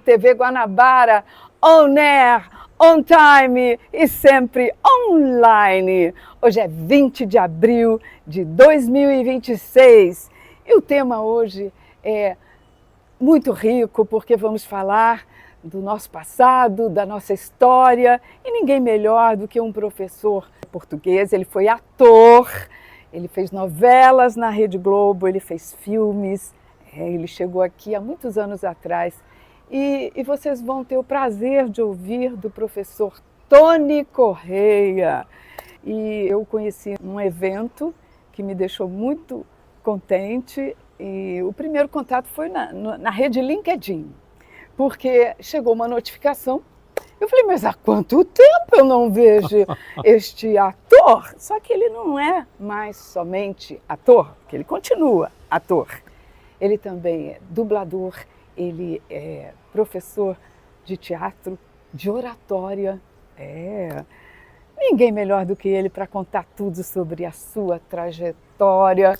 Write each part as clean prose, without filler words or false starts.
TV Guanabara, on air, on time e sempre online. Hoje é 20 de abril de 2026 e o tema hoje é muito rico porque vamos falar do nosso passado, da nossa história e ninguém melhor do que um professor português. Ele foi ator, ele fez novelas na Rede Globo, ele fez filmes, ele chegou aqui há muitos anos atrás. E vocês vão ter o prazer de ouvir do professor Tony Correia. E eu conheci num evento que me deixou muito contente. E o primeiro contato foi na rede LinkedIn, porque chegou uma notificação. Eu falei, mas há quanto tempo eu não vejo este ator? Só que ele não é mais somente ator, porque ele continua ator. Ele também é dublador, ele é professor de teatro, de oratória. Ninguém melhor do que ele para contar tudo sobre a sua trajetória,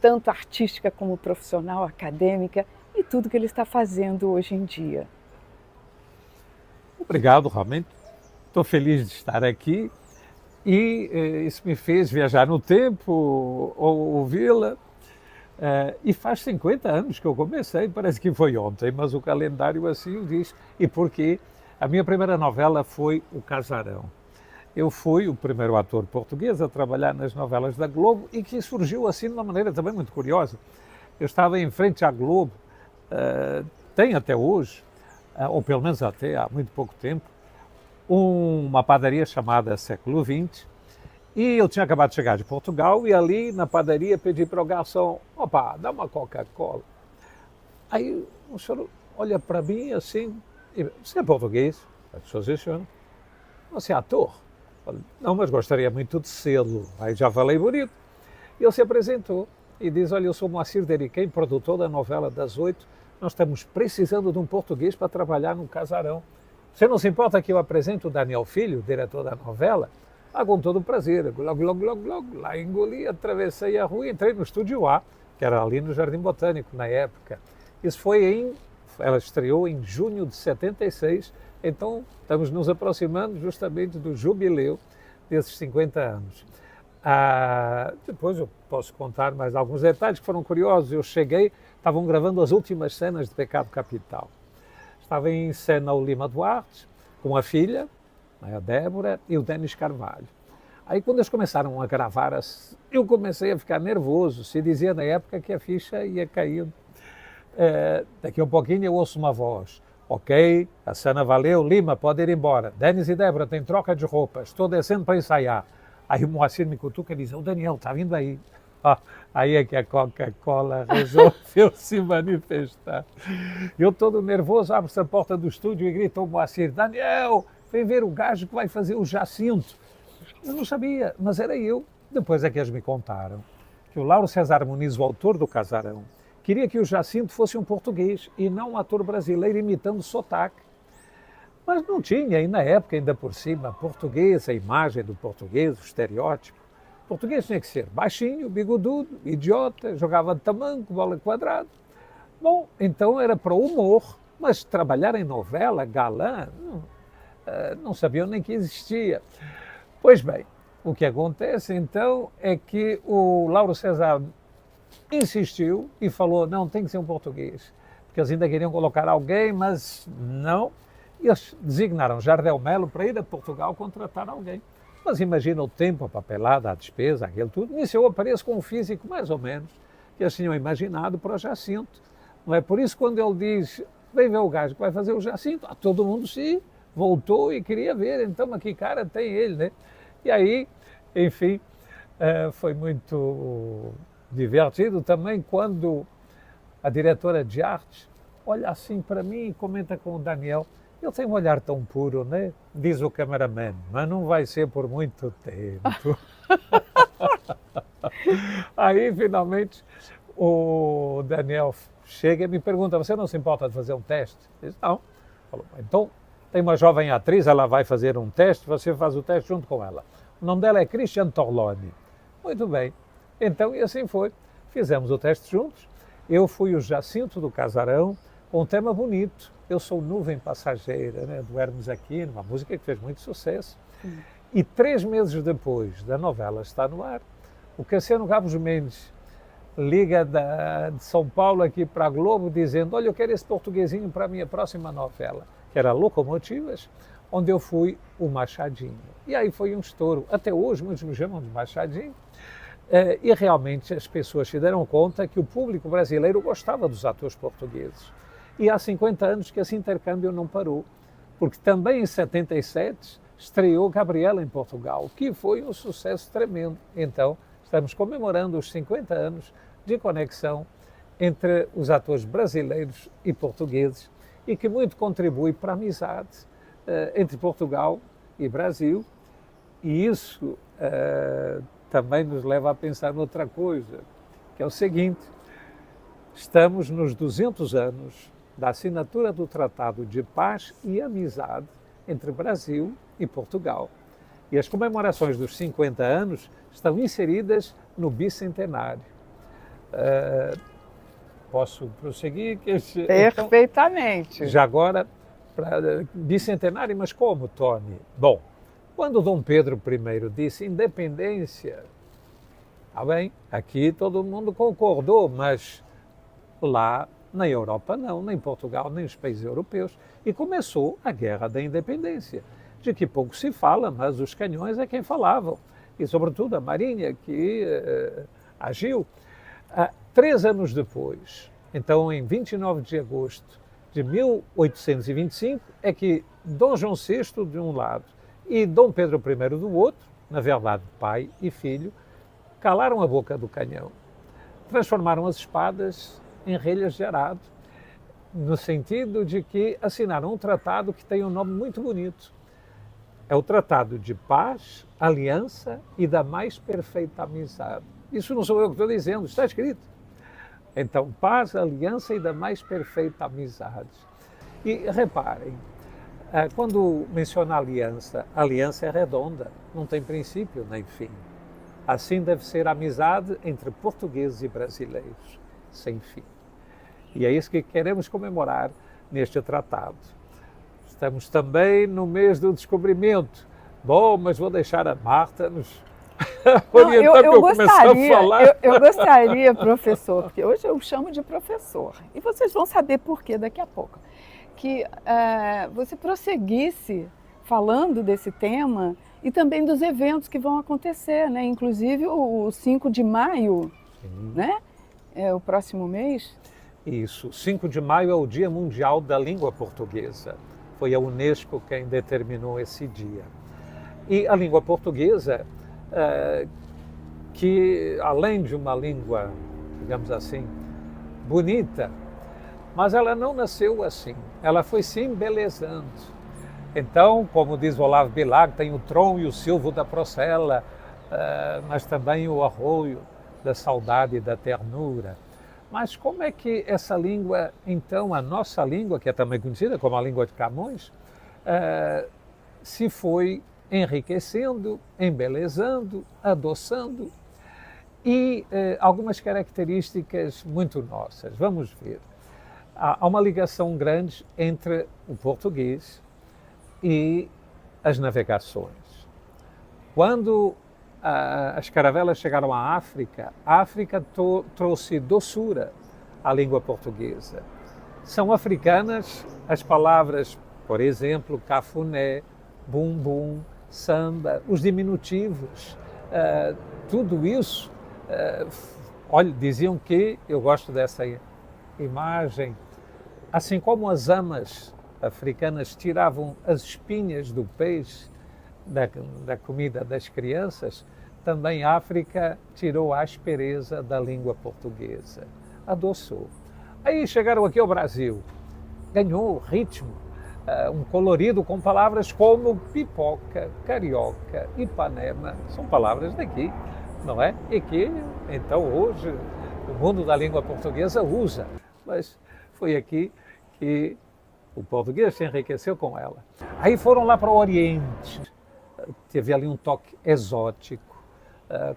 tanto artística como profissional, acadêmica, e tudo que ele está fazendo hoje em dia. Obrigado, realmente. Estou feliz de estar aqui e isso me fez viajar no tempo, ouvi-la. E faz 50 anos que eu comecei, parece que foi ontem, mas o calendário assim o diz. E porque a minha primeira novela foi O Casarão. Eu fui o primeiro ator português a trabalhar nas novelas da Globo e que surgiu assim de uma maneira também muito curiosa. Eu estava em frente à Globo, tem até hoje, ou pelo menos até há muito pouco tempo, uma padaria chamada Século XX. E eu tinha acabado de chegar de Portugal e ali na padaria pedi para o garçom, opa, dá uma Coca-Cola. Aí o senhor olha para mim assim, você é português? Você é ator? Falei, não, mas gostaria muito de sê-lo. Aí já falei bonito. E ele se apresentou e diz, olha, eu sou Moacir Deriquém, produtor da novela das 8, nós estamos precisando de um português para trabalhar no Casarão. Você não se importa que eu apresente o Daniel Filho, diretor da novela? Com todo o prazer, logo, lá engoli, atravessei a rua e entrei no Estúdio A, que era ali no Jardim Botânico, na época. Isso foi ela estreou em junho de 76, então estamos nos aproximando justamente do jubileu desses 50 anos. Depois eu posso contar mais alguns detalhes que foram curiosos. Eu cheguei, estavam gravando as últimas cenas de Pecado Capital. Estava em cena o Lima Duarte, com a filha, a Débora, e o Denis Carvalho. Aí quando eles começaram a gravar, eu comecei a ficar nervoso. Se dizia na época que a ficha ia caindo. Daqui a um pouquinho eu ouço uma voz. Ok, a cena valeu, Lima, pode ir embora. Denis e Débora, tem troca de roupas, estou descendo para ensaiar. Aí o Moacir me cutuca e diz, o Daniel está vindo aí. Aí é que a Coca-Cola resolveu se manifestar. Eu todo nervoso, abro-se a porta do estúdio e grito ao Moacir, Daniel, vem ver o gajo que vai fazer o Jacinto. Eu não sabia, mas era eu. Depois é que eles me contaram que o Lauro César Muniz, o autor do Casarão, queria que o Jacinto fosse um português e não um ator brasileiro imitando sotaque. Mas não tinha, e na época, ainda por cima, português, a imagem do português, o estereótipo. O português tinha que ser baixinho, bigodudo, idiota, jogava de tamanco, bola quadrada. Bom, então era para o humor, mas trabalhar em novela, galã, não sabiam nem que existia. Pois bem, o que acontece então é que o Lauro César insistiu e falou, não, tem que ser um português, porque eles ainda queriam colocar alguém, mas não. E eles designaram Jardel Melo para ir a Portugal contratar alguém. Mas imagina o tempo, a papelada, a despesa, aquilo tudo. Nisso eu apareço com um físico mais ou menos que eles tinham imaginado para o Jacinto. Não é? Por isso, quando ele diz, vem ver o gajo que vai fazer o Jacinto, todo mundo se voltou e queria ver, então, mas que cara tem ele, né? E aí, enfim, foi muito divertido também quando a diretora de arte olha assim para mim e comenta com o Daniel, ele tem um olhar tão puro, né? Diz o cameraman, mas não vai ser por muito tempo. Aí, finalmente, o Daniel chega e me pergunta, você não se importa de fazer um teste? Eu disse, não. Falou, então, tem uma jovem atriz, ela vai fazer um teste, você faz o teste junto com ela. O nome dela é Christian Torloni. Muito bem. Então, e assim foi. Fizemos o teste juntos. Eu fui o Jacinto do Casarão, com um tema bonito. Eu Sou Nuvem Passageira, né, do Hermes Aquino, uma música que fez muito sucesso. E 3 meses depois da novela estar no ar, o Cassiano Gabos Mendes liga de São Paulo aqui para a Globo dizendo: olha, eu quero esse portuguesinho para a minha próxima novela, que era Locomotivas, onde eu fui o Machadinho. E aí foi um estouro. Até hoje muitos me chamam de Machadinho. E realmente as pessoas se deram conta que o público brasileiro gostava dos atores portugueses. E há 50 anos que esse intercâmbio não parou, porque também em 77 estreou Gabriela em Portugal, que foi um sucesso tremendo. Então, estamos comemorando os 50 anos de conexão entre os atores brasileiros e portugueses e que muito contribui para a amizade entre Portugal e Brasil. E isso também nos leva a pensar noutra coisa, que é o seguinte: estamos nos 200 anos da assinatura do Tratado de Paz e Amizade entre Brasil e Portugal. E as comemorações dos 50 anos estão inseridas no bicentenário. Posso prosseguir? Perfeitamente. Então, já agora, para bicentenário, mas como, Tony? Bom, quando Dom Pedro I disse independência, tá bem, aqui todo mundo concordou, mas lá na Europa não, nem Portugal, nem os países europeus. E começou a Guerra da Independência, de que pouco se fala, mas os canhões é quem falavam. E, sobretudo, a Marinha, que agiu. 3 anos depois, então em 29 de agosto de 1825, é que Dom João VI, de um lado, e Dom Pedro I, do outro, na verdade pai e filho, calaram a boca do canhão. Transformaram as espadas em relhas de arado, no sentido de que assinaram um tratado que tem um nome muito bonito. É o Tratado de Paz, Aliança e da Mais Perfeita Amizade. Isso não sou eu que estou dizendo, está escrito. Então, paz, aliança e da mais perfeita amizade. E reparem, quando menciona aliança, a aliança é redonda, não tem princípio nem fim. Assim deve ser a amizade entre portugueses e brasileiros, sem fim. E é isso que queremos comemorar neste tratado. Estamos também no mês do descobrimento. Bom, mas vou deixar a Marta nos orientar para eu começar a falar. Eu gostaria, professor, porque hoje eu chamo de professor, e vocês vão saber por quê daqui a pouco, que você prosseguisse falando desse tema e também dos eventos que vão acontecer, né? Inclusive o 5 de maio, né? É o próximo mês. Isso, 5 de maio é o Dia Mundial da Língua Portuguesa. Foi a Unesco quem determinou esse dia. E a língua portuguesa, que além de uma língua, digamos assim, bonita, mas ela não nasceu assim, ela foi se embelezando. Então, como diz o Olavo Bilac, tem o tron e o silvo da Procela, mas também o arroio da saudade e da ternura. Mas como é que essa língua, então, a nossa língua, que é também conhecida como a língua de Camões, se foi enriquecendo, embelezando, adoçando e algumas características muito nossas. Vamos ver. Há uma ligação grande entre o português e as navegações. Quando as caravelas chegaram à África, a África trouxe doçura à língua portuguesa. São africanas as palavras, por exemplo, cafuné, bumbum, samba, os diminutivos, tudo isso. Olha, diziam que, eu gosto dessa imagem, assim como as amas africanas tiravam as espinhas do peixe, da comida das crianças, também a África tirou a aspereza da língua portuguesa, adoçou. Aí chegaram aqui ao Brasil, ganhou ritmo, um colorido com palavras como pipoca, carioca, Ipanema, são palavras daqui, não é? E que, então, hoje, o mundo da língua portuguesa usa, mas foi aqui que o português se enriqueceu com ela. Aí foram lá para o Oriente, teve ali um toque exótico,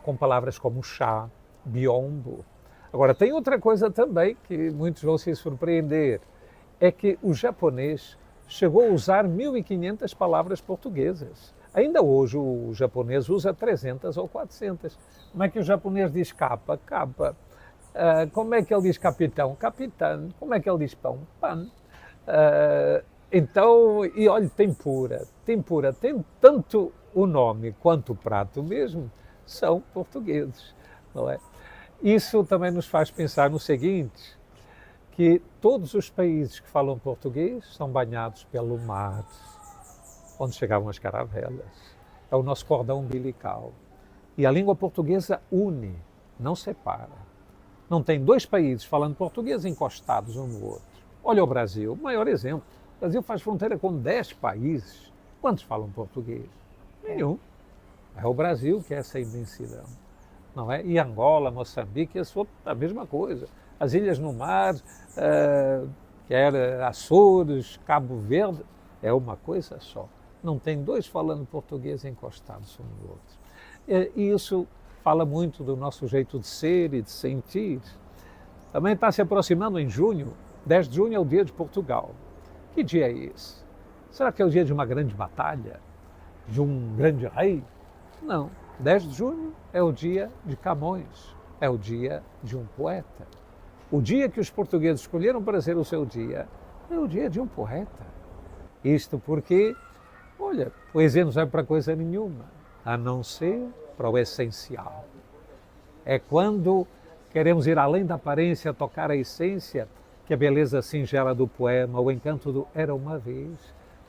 com palavras como chá, biombo. Agora, tem outra coisa também que muitos vão se surpreender, é que o japonês chegou a usar 1.500 palavras portuguesas. Ainda hoje o japonês usa 300 ou 400. Como é que o japonês diz capa? Capa. Como é que ele diz capitão? Capitão. Como é que ele diz pão? Pan. Então, e olha, tempura. Tempura tem tanto o nome quanto o prato mesmo, são portugueses, não é? Isso também nos faz pensar no seguinte, que todos os países que falam português são banhados pelo mar, onde chegavam as caravelas. É o nosso cordão umbilical. E a língua portuguesa une, não separa. Não tem dois países falando português encostados um no outro. Olha o Brasil, o maior exemplo. O Brasil faz fronteira com 10 países. Quantos falam português? Nenhum. É o Brasil que é essa imensidão, não é? E Angola, Moçambique, a mesma coisa. As ilhas no mar, quer Açores, Cabo Verde, é uma coisa só. Não tem dois falando português encostados um no outro. E isso fala muito do nosso jeito de ser e de sentir. Também está se aproximando em junho, 10 de junho é o dia de Portugal. Que dia é esse? Será que é o dia de uma grande batalha? De um grande rei? Não. 10 de junho é o dia de Camões, é o dia de um poeta. O dia que os portugueses escolheram para ser o seu dia é o dia de um poeta. Isto porque, olha, poesia não serve para coisa nenhuma, a não ser para o essencial. É quando queremos ir além da aparência, tocar a essência, que a beleza singela do poema, o encanto do Era uma Vez,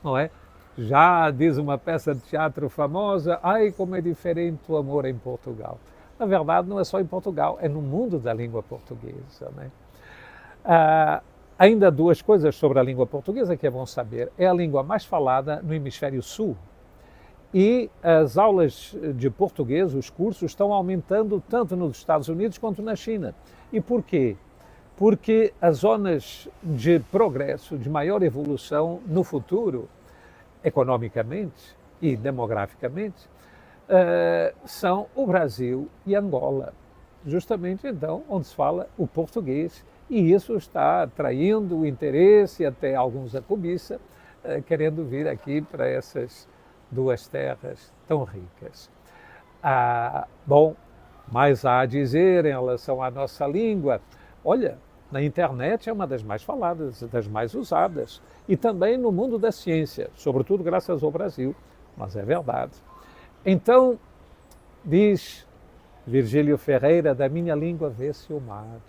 não é? Já diz uma peça de teatro famosa, ai como é diferente o amor em Portugal. Na verdade não é só em Portugal, é no mundo da língua portuguesa, né? Ainda duas coisas sobre a língua portuguesa que é bom saber. É a língua mais falada no hemisfério sul. E as aulas de português, os cursos, estão aumentando tanto nos Estados Unidos quanto na China. E por quê? Porque as zonas de progresso, de maior evolução no futuro, economicamente e demograficamente, são o Brasil e Angola. Justamente, então, onde se fala o português. E isso está atraindo o interesse, até alguns a cobiça, querendo vir aqui para essas duas terras tão ricas. Bom, mais há a dizer em relação à nossa língua. Olha, na internet é uma das mais faladas, das mais usadas. E também no mundo da ciência, sobretudo graças ao Brasil, mas é verdade. Então, diz Virgílio Ferreira, da minha língua vê-se o mar.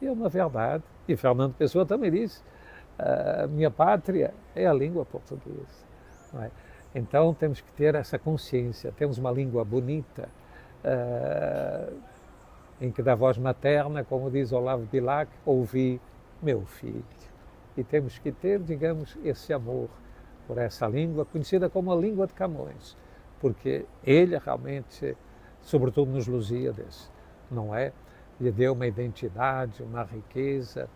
E é uma verdade. E Fernando Pessoa também diz, a minha pátria é a língua portuguesa. Não é? Então temos que ter essa consciência, temos uma língua bonita, em que da voz materna, como diz Olavo Bilac, ouvi meu filho. E temos que ter, digamos, esse amor por essa língua, conhecida como a língua de Camões, porque ele realmente, sobretudo nos Lusíadas, não é? Lhe deu uma identidade, uma riqueza,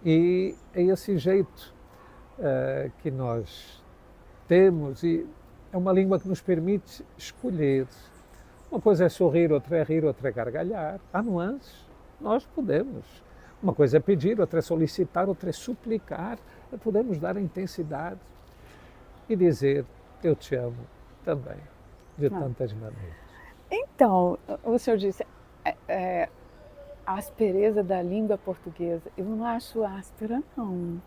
e é esse jeito que nós temos, e é uma língua que nos permite escolher. Uma coisa é sorrir, outra é rir, outra é gargalhar. Há nuances, nós podemos. Uma coisa é pedir, outra é solicitar, outra é suplicar. Podemos dar intensidade e dizer eu te amo também, de tantas maneiras. Então, o senhor disse a aspereza da língua portuguesa. Eu não acho áspera, não.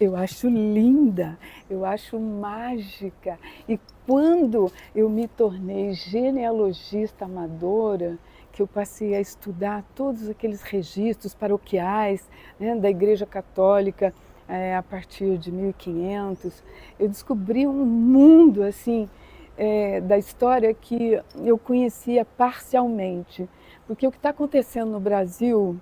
Eu acho linda, eu acho mágica. E quando eu me tornei genealogista amadora, que eu passei a estudar todos aqueles registros paroquiais, né, da Igreja Católica a partir de 1500, eu descobri um mundo assim da história que eu conhecia parcialmente. Porque o que está acontecendo no Brasil,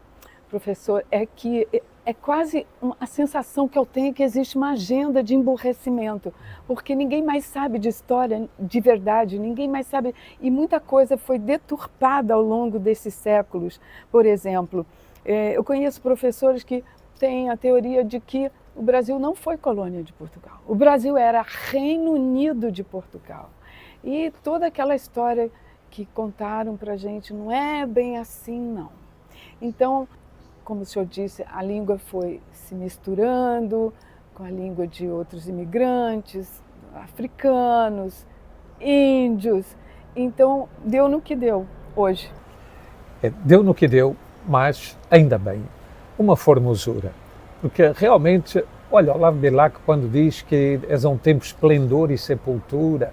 professor, é que é quase a sensação que eu tenho que existe uma agenda de emburrecimento, porque ninguém mais sabe de história de verdade, ninguém mais sabe, e muita coisa foi deturpada ao longo desses séculos. Por exemplo, eu conheço professores que têm a teoria de que o Brasil não foi colônia de Portugal, o Brasil era Reino Unido de Portugal. E toda aquela história que contaram para a gente não é bem assim, não. Então, como o senhor disse, a língua foi se misturando com a língua de outros imigrantes, africanos, índios. Então, deu no que deu hoje. Deu no que deu, mas ainda bem, uma formosura. Porque realmente, olha, Olavo Bilac, quando diz que é um tempo esplendor e sepultura,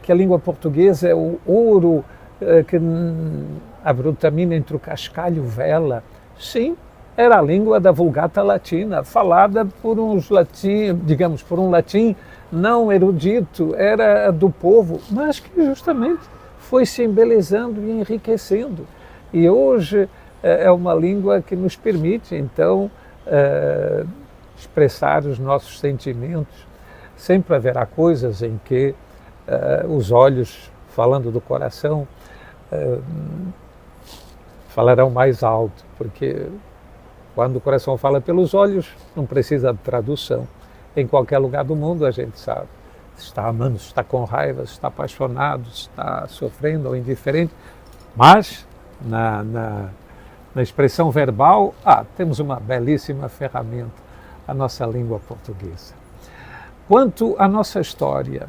que a língua portuguesa é o ouro que abrutamina entre o cascalho e o vela. Sim, era a língua da Vulgata Latina, falada por por um latim não erudito, era do povo, mas que justamente foi se embelezando e enriquecendo. E hoje é uma língua que nos permite, então, expressar os nossos sentimentos. Sempre haverá coisas em que os olhos, falando do coração, falarão mais alto, porque quando o coração fala pelos olhos, não precisa de tradução. Em qualquer lugar do mundo a gente sabe se está amando, se está com raiva, se está apaixonado, se está sofrendo ou indiferente, mas na expressão verbal, temos uma belíssima ferramenta, a nossa língua portuguesa. Quanto à nossa história,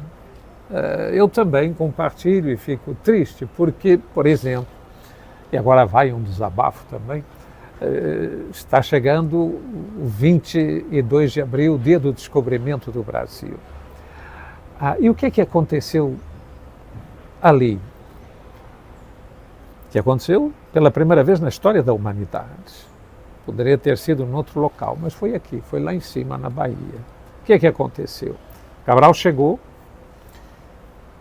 eu também compartilho e fico triste, porque, por exemplo, e agora vai um desabafo também, está chegando o 22 de abril, dia do descobrimento do Brasil. E o que aconteceu ali? Que aconteceu pela primeira vez na história da humanidade. Poderia ter sido em outro local, mas foi aqui, foi lá em cima, na Bahia. O que aconteceu? Cabral chegou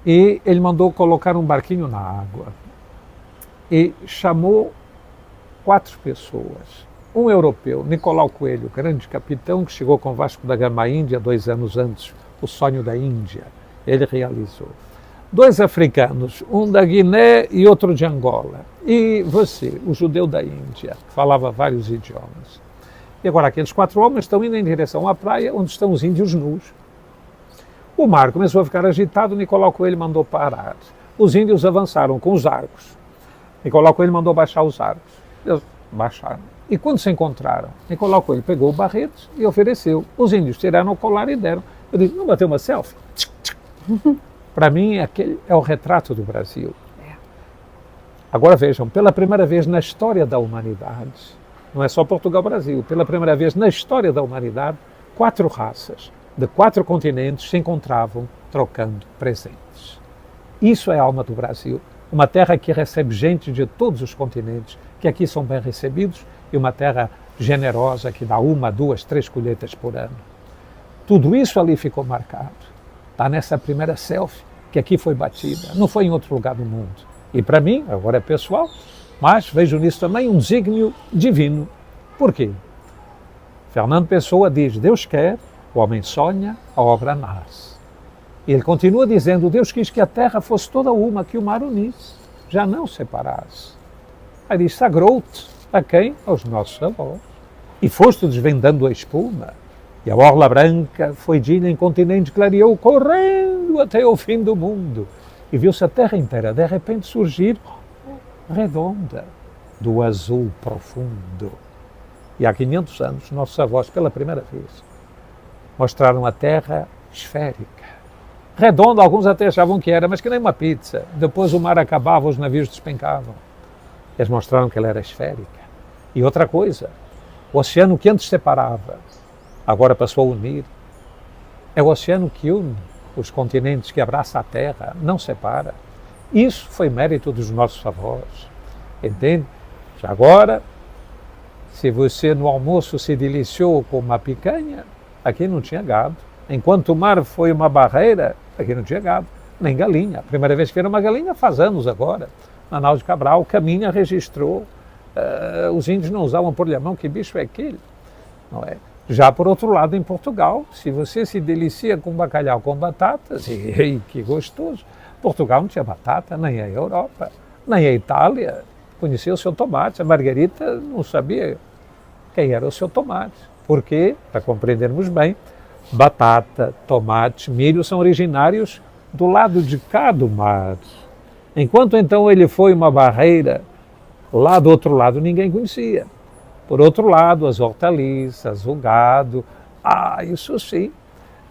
e ele mandou colocar um barquinho na água e chamou 4 pessoas. Um europeu, Nicolau Coelho, grande capitão, que chegou com Vasco da Gama à Índia 2 anos antes, o sonho da Índia, ele realizou. 2 africanos, um da Guiné e outro de Angola. E você, o judeu da Índia, que falava vários idiomas. E agora aqueles 4 homens estão indo em direção à praia, onde estão os índios nus. O mar começou a ficar agitado, Nicolau Coelho mandou parar. Os índios avançaram com os arcos. Nicolau Coelho mandou baixar os arcos. Eles baixaram. E quando se encontraram, Nicolau Coelho pegou o barrete e ofereceu. Os índios tiraram o colar e deram. Eu disse, não bateu uma selfie? Para mim, aquele é o retrato do Brasil. Agora vejam, pela primeira vez na história da humanidade, não é só Portugal-Brasil, pela primeira vez na história da humanidade, 4 raças de 4 continentes se encontravam trocando presentes. Isso é a alma do Brasil, uma terra que recebe gente de todos os continentes, que aqui são bem recebidos, e uma terra generosa que dá 1, 2, 3 colheitas por ano. Tudo isso ali ficou marcado. Está nessa primeira selfie que aqui foi batida, não foi em outro lugar do mundo. E para mim, agora é pessoal, mas vejo nisso também um desígnio divino. Por quê? Fernando Pessoa diz, Deus quer, o homem sonha, a obra nasce. E ele continua dizendo, Deus quis que a terra fosse toda uma, que o mar unisse, já não separasse. Aí diz, sagrou-te a quem? Aos nossos avós. E foste desvendando a espuma. E a orla branca foi dita em continente, clareou, correndo até ao fim do mundo. E viu-se a terra inteira, de repente, surgir redonda, do azul profundo. E há 500 anos, nossos avós, pela primeira vez, mostraram a terra esférica. Redonda, alguns até achavam que era, mas que nem uma pizza. Depois o mar acabava, os navios despencavam. Eles mostraram que ela era esférica. E outra coisa, o oceano que antes separava, agora passou a unir. É o oceano que une os continentes, que abraça a terra, não separa. Isso foi mérito dos nossos avós. Entende? Já agora, se você no almoço se deliciou com uma picanha, aqui não tinha gado. Enquanto o mar foi uma barreira, aqui não tinha gado, nem galinha. A primeira vez que era uma galinha faz anos agora. Manaus de Cabral, Caminha registrou. Os índios não usavam por mão, que bicho é aquele? Não é? Já por outro lado, em Portugal, se você se delicia com bacalhau com batatas, e que gostoso, Portugal não tinha batata, nem a Europa, nem a Itália conhecia o seu tomate. A Margarita não sabia quem era o seu tomate. Porque, para compreendermos bem, batata, tomate, milho são originários do lado de cá do mar. Enquanto então ele foi uma barreira, lá do outro lado ninguém conhecia. Por outro lado, as hortaliças, o gado, isso sim,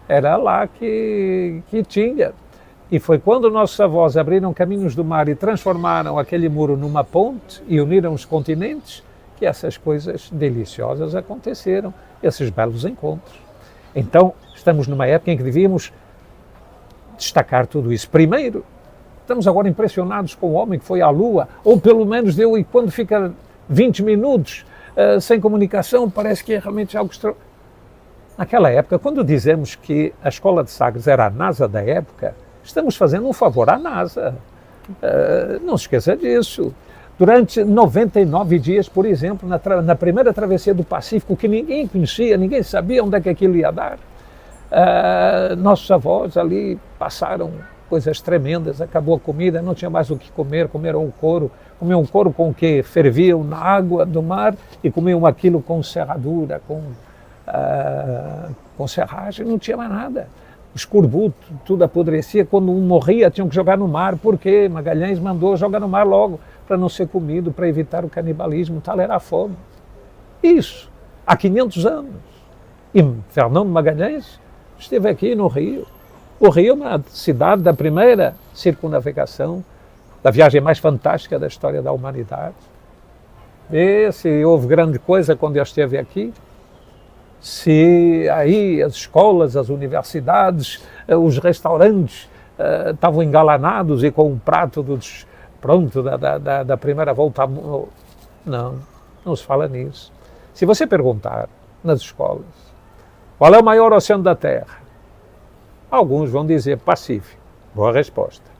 era lá que tinha. E foi quando nossos avós abriram caminhos do mar e transformaram aquele muro numa ponte e uniram os continentes, que essas coisas deliciosas aconteceram, esses belos encontros. Então, estamos numa época em que devíamos destacar tudo isso. Primeiro, estamos agora impressionados com o homem que foi à Lua, ou pelo menos deu, e quando fica 20 minutos sem comunicação, parece que é realmente algo extraordinário. Naquela época, quando dizemos que a escola de Sagres era a NASA da época, estamos fazendo um favor à NASA. Não se esqueça disso. Durante 99 dias, por exemplo, na primeira travessia do Pacífico, que ninguém conhecia, ninguém sabia onde é que aquilo ia dar, nossos avós ali passaram coisas tremendas, acabou a comida, não tinha mais o que comer, comeram o couro, comiam um couro com o que ferviam na água do mar e comiam aquilo com serradura, com serragem, não tinha mais nada. O escorbuto, tudo apodrecia, quando um morria tinham que jogar no mar, porque Magalhães mandou jogar no mar logo, para não ser comido, para evitar o canibalismo, tal era a fome. Isso, há 500 anos. E Fernando Magalhães esteve aqui no Rio. O Rio é uma cidade da primeira circunnavegação, da viagem mais fantástica da história da humanidade. E se houve grande coisa quando eu esteve aqui, se aí as escolas, as universidades, os restaurantes estavam engalanados e com um prato pronto da primeira volta. Não se fala nisso. Se você perguntar nas escolas qual é o maior oceano da Terra, alguns vão dizer Pacífico. Boa resposta.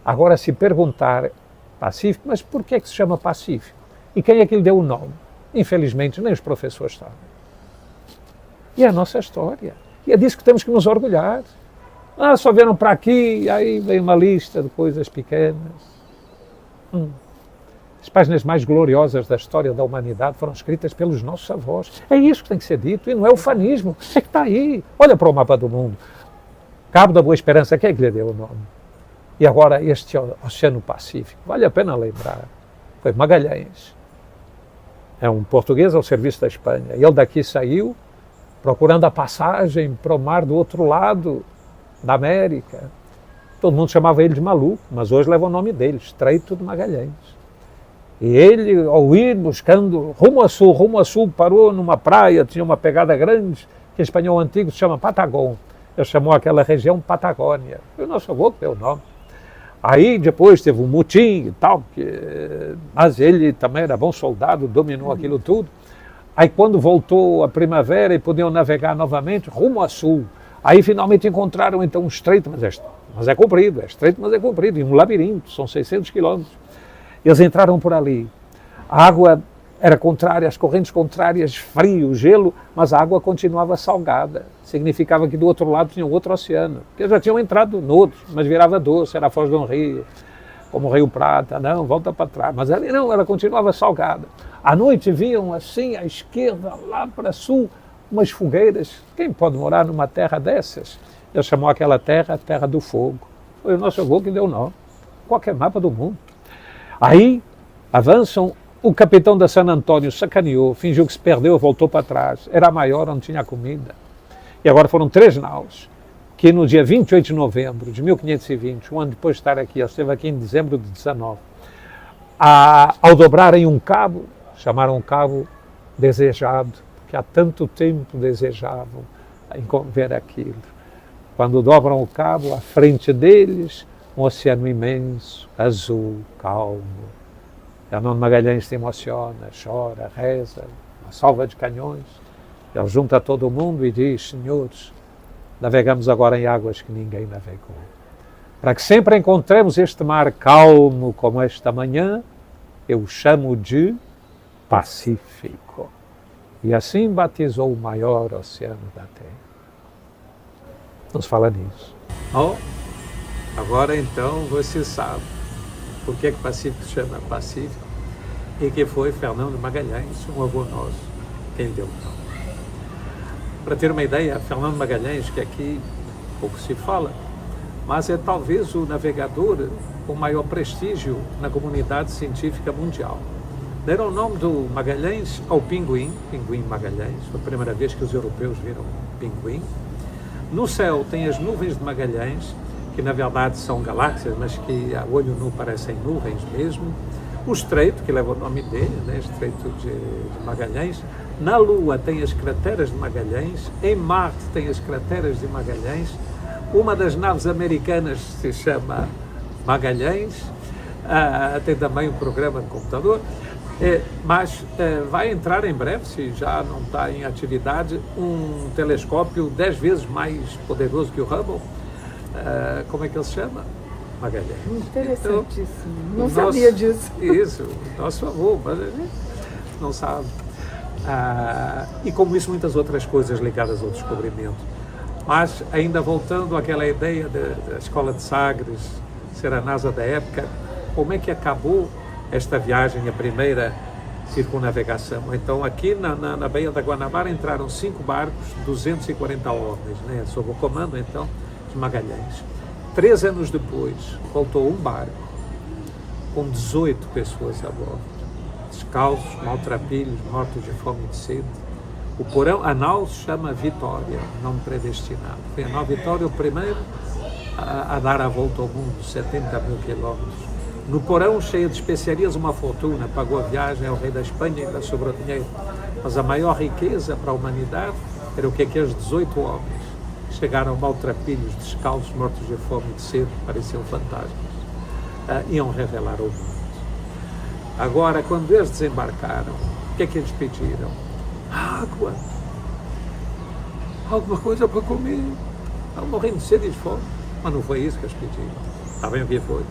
Agora, se perguntar Pacífico, mas por que se chama Pacífico? E quem é que lhe deu o nome? Infelizmente, nem os professores sabem. E é a nossa história. E é disso que temos que nos orgulhar. Só vieram para aqui, aí vem uma lista de coisas pequenas. As páginas mais gloriosas da história da humanidade foram escritas pelos nossos avós. É isso que tem que ser dito, e não é ufanismo. É que está aí. Olha para o mapa do mundo. Cabo da Boa Esperança, quem é que lhe deu o nome? E agora este Oceano Pacífico, vale a pena lembrar, foi Magalhães. É um português ao serviço da Espanha. Ele daqui saiu procurando a passagem para o mar do outro lado da América. Todo mundo chamava ele de maluco, mas hoje leva o nome dele, Estreito de Magalhães. E ele, ao ir buscando rumo a sul, parou numa praia, tinha uma pegada grande, que em espanhol antigo se chama Patagón. Ele chamou aquela região Patagônia. Foi o nosso avô que deu o nome. Aí depois teve um mutim e tal, mas ele também era bom soldado, dominou aquilo tudo. Aí quando voltou a primavera e podiam navegar novamente, rumo a sul. Aí finalmente encontraram então um estreito, mas é comprido, é estreito, mas é comprido, e um labirinto, são 600 quilômetros. Eles entraram por ali. A água era contrária, as correntes contrárias, frio, gelo, mas a água continuava salgada. Significava que do outro lado tinha outro oceano. Porque eles já tinham entrado no outro, mas virava doce, era a foz de um rio, como o Rio Prata. Não, volta para trás. Mas ali não, ela continuava salgada. À noite viam assim, à esquerda, lá para sul, umas fogueiras. Quem pode morar numa terra dessas? Ele chamou aquela terra a Terra do Fogo. Foi o nosso avô que deu o nome. Qualquer mapa do mundo. Aí avançam. O capitão da San Antônio sacaneou, fingiu que se perdeu, voltou para trás. Era maior, não tinha comida. E agora foram 3 naus, que no dia 28 de novembro de 1520, um ano depois de estar aqui, ele esteve aqui em dezembro de 19, ao dobrarem um cabo, chamaram o cabo desejado, porque há tanto tempo desejavam ver aquilo. Quando dobram o cabo, à frente deles, um oceano imenso, azul, calmo. Fernando Magalhães se emociona, chora, reza, uma salva de canhões. Ele junta todo mundo e diz: senhores, navegamos agora em águas que ninguém navegou. Para que sempre encontremos este mar calmo como esta manhã, eu o chamo de Pacífico. E assim batizou o maior oceano da Terra. Não se fala nisso. Agora então você sabe por que Pacífico se chama Pacífico e que foi Fernando Magalhães, um avô nosso, quem deu o nome. Para ter uma ideia, Fernando Magalhães, que aqui pouco se fala, mas é talvez o navegador com maior prestígio na comunidade científica mundial. deram o nome do Magalhães ao pinguim Magalhães, foi a primeira vez que os europeus viram pinguim. No céu tem as nuvens de Magalhães, que na verdade são galáxias, mas que a olho nu parecem nuvens mesmo. O estreito, que leva o nome dele, né? Estreito de Magalhães. Na Lua tem as crateras de Magalhães, em Marte tem as crateras de Magalhães. Uma das naves americanas se chama Magalhães, tem também um programa de computador, mas vai entrar em breve, se já não está em atividade, um telescópio 10 vezes mais poderoso que o Hubble. Como é que ele se chama? Magalhães. Interessantíssimo. Então, não sabia disso. Isso, nosso avô, mas a gente não sabe. E como isso, muitas outras coisas ligadas ao descobrimento. Mas, ainda voltando àquela ideia da escola de Sagres, ser a NASA da época, como é que acabou esta viagem, a primeira circunnavegação? Então, aqui na Baía da Guanabara entraram 5 barcos, 240 homens, né, sob o comando, então, de Magalhães. 3 anos depois, voltou um barco com 18 pessoas a bordo, descalços, maltrapilhos, mortos de fome e de sede. O porão, a nau se chama Vitória, nome predestinado. Foi a nau Vitória o primeiro a dar a volta ao mundo, 70 mil quilómetros. No porão, cheio de especiarias, uma fortuna, pagou a viagem ao rei da Espanha e ainda sobrou dinheiro. Mas a maior riqueza para a humanidade era o que aqueles 18 homens chegaram maltrapilhos, descalços, mortos de fome e de sede, pareciam fantasmas. Iam revelar ao mundo. Agora, quando eles desembarcaram, o que é que eles pediram? Água, alguma coisa para comer. Estavam morrendo de sede e de fome. Mas não foi isso que eles pediram. Sabem o que foi?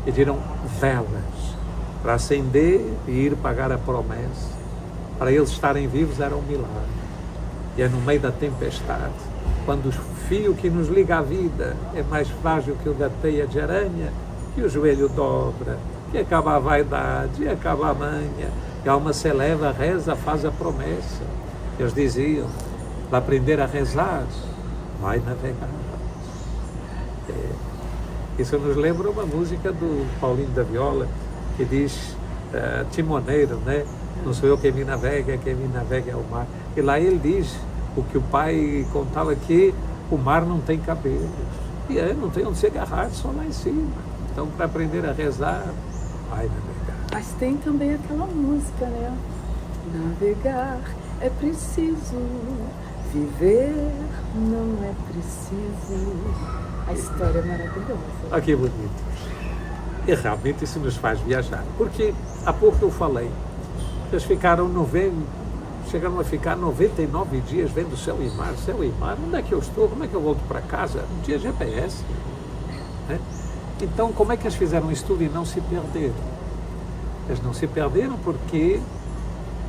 Pediram velas para acender e ir pagar a promessa. Para eles estarem vivos era um milagre. E é no meio da tempestade, quando o fio que nos liga à vida é mais frágil que o da teia de aranha, que o joelho dobra, que acaba a vaidade, e acaba a manha, e a alma se eleva, reza, faz a promessa. Eles diziam, para aprender a rezar, vai navegar. Isso nos lembra uma música do Paulinho da Viola, que diz, timoneiro, né? Não sou eu quem me navega é o mar. E lá ele diz, o que o pai contava, que o mar não tem cabelos. E não tem onde se agarrar, só lá em cima. Então, para aprender a rezar, vai navegar. Mas tem também aquela música, né? Navegar é preciso, viver não é preciso. A história é maravilhosa. Que bonito. E realmente isso nos faz viajar. Porque há pouco eu falei, eles chegaram a ficar 99 dias vendo céu e mar. Onde é que eu estou? Como é que eu volto para casa? Não tinha GPS. Né? Então, como é que eles fizeram isso tudo e não se perderam? Eles não se perderam porque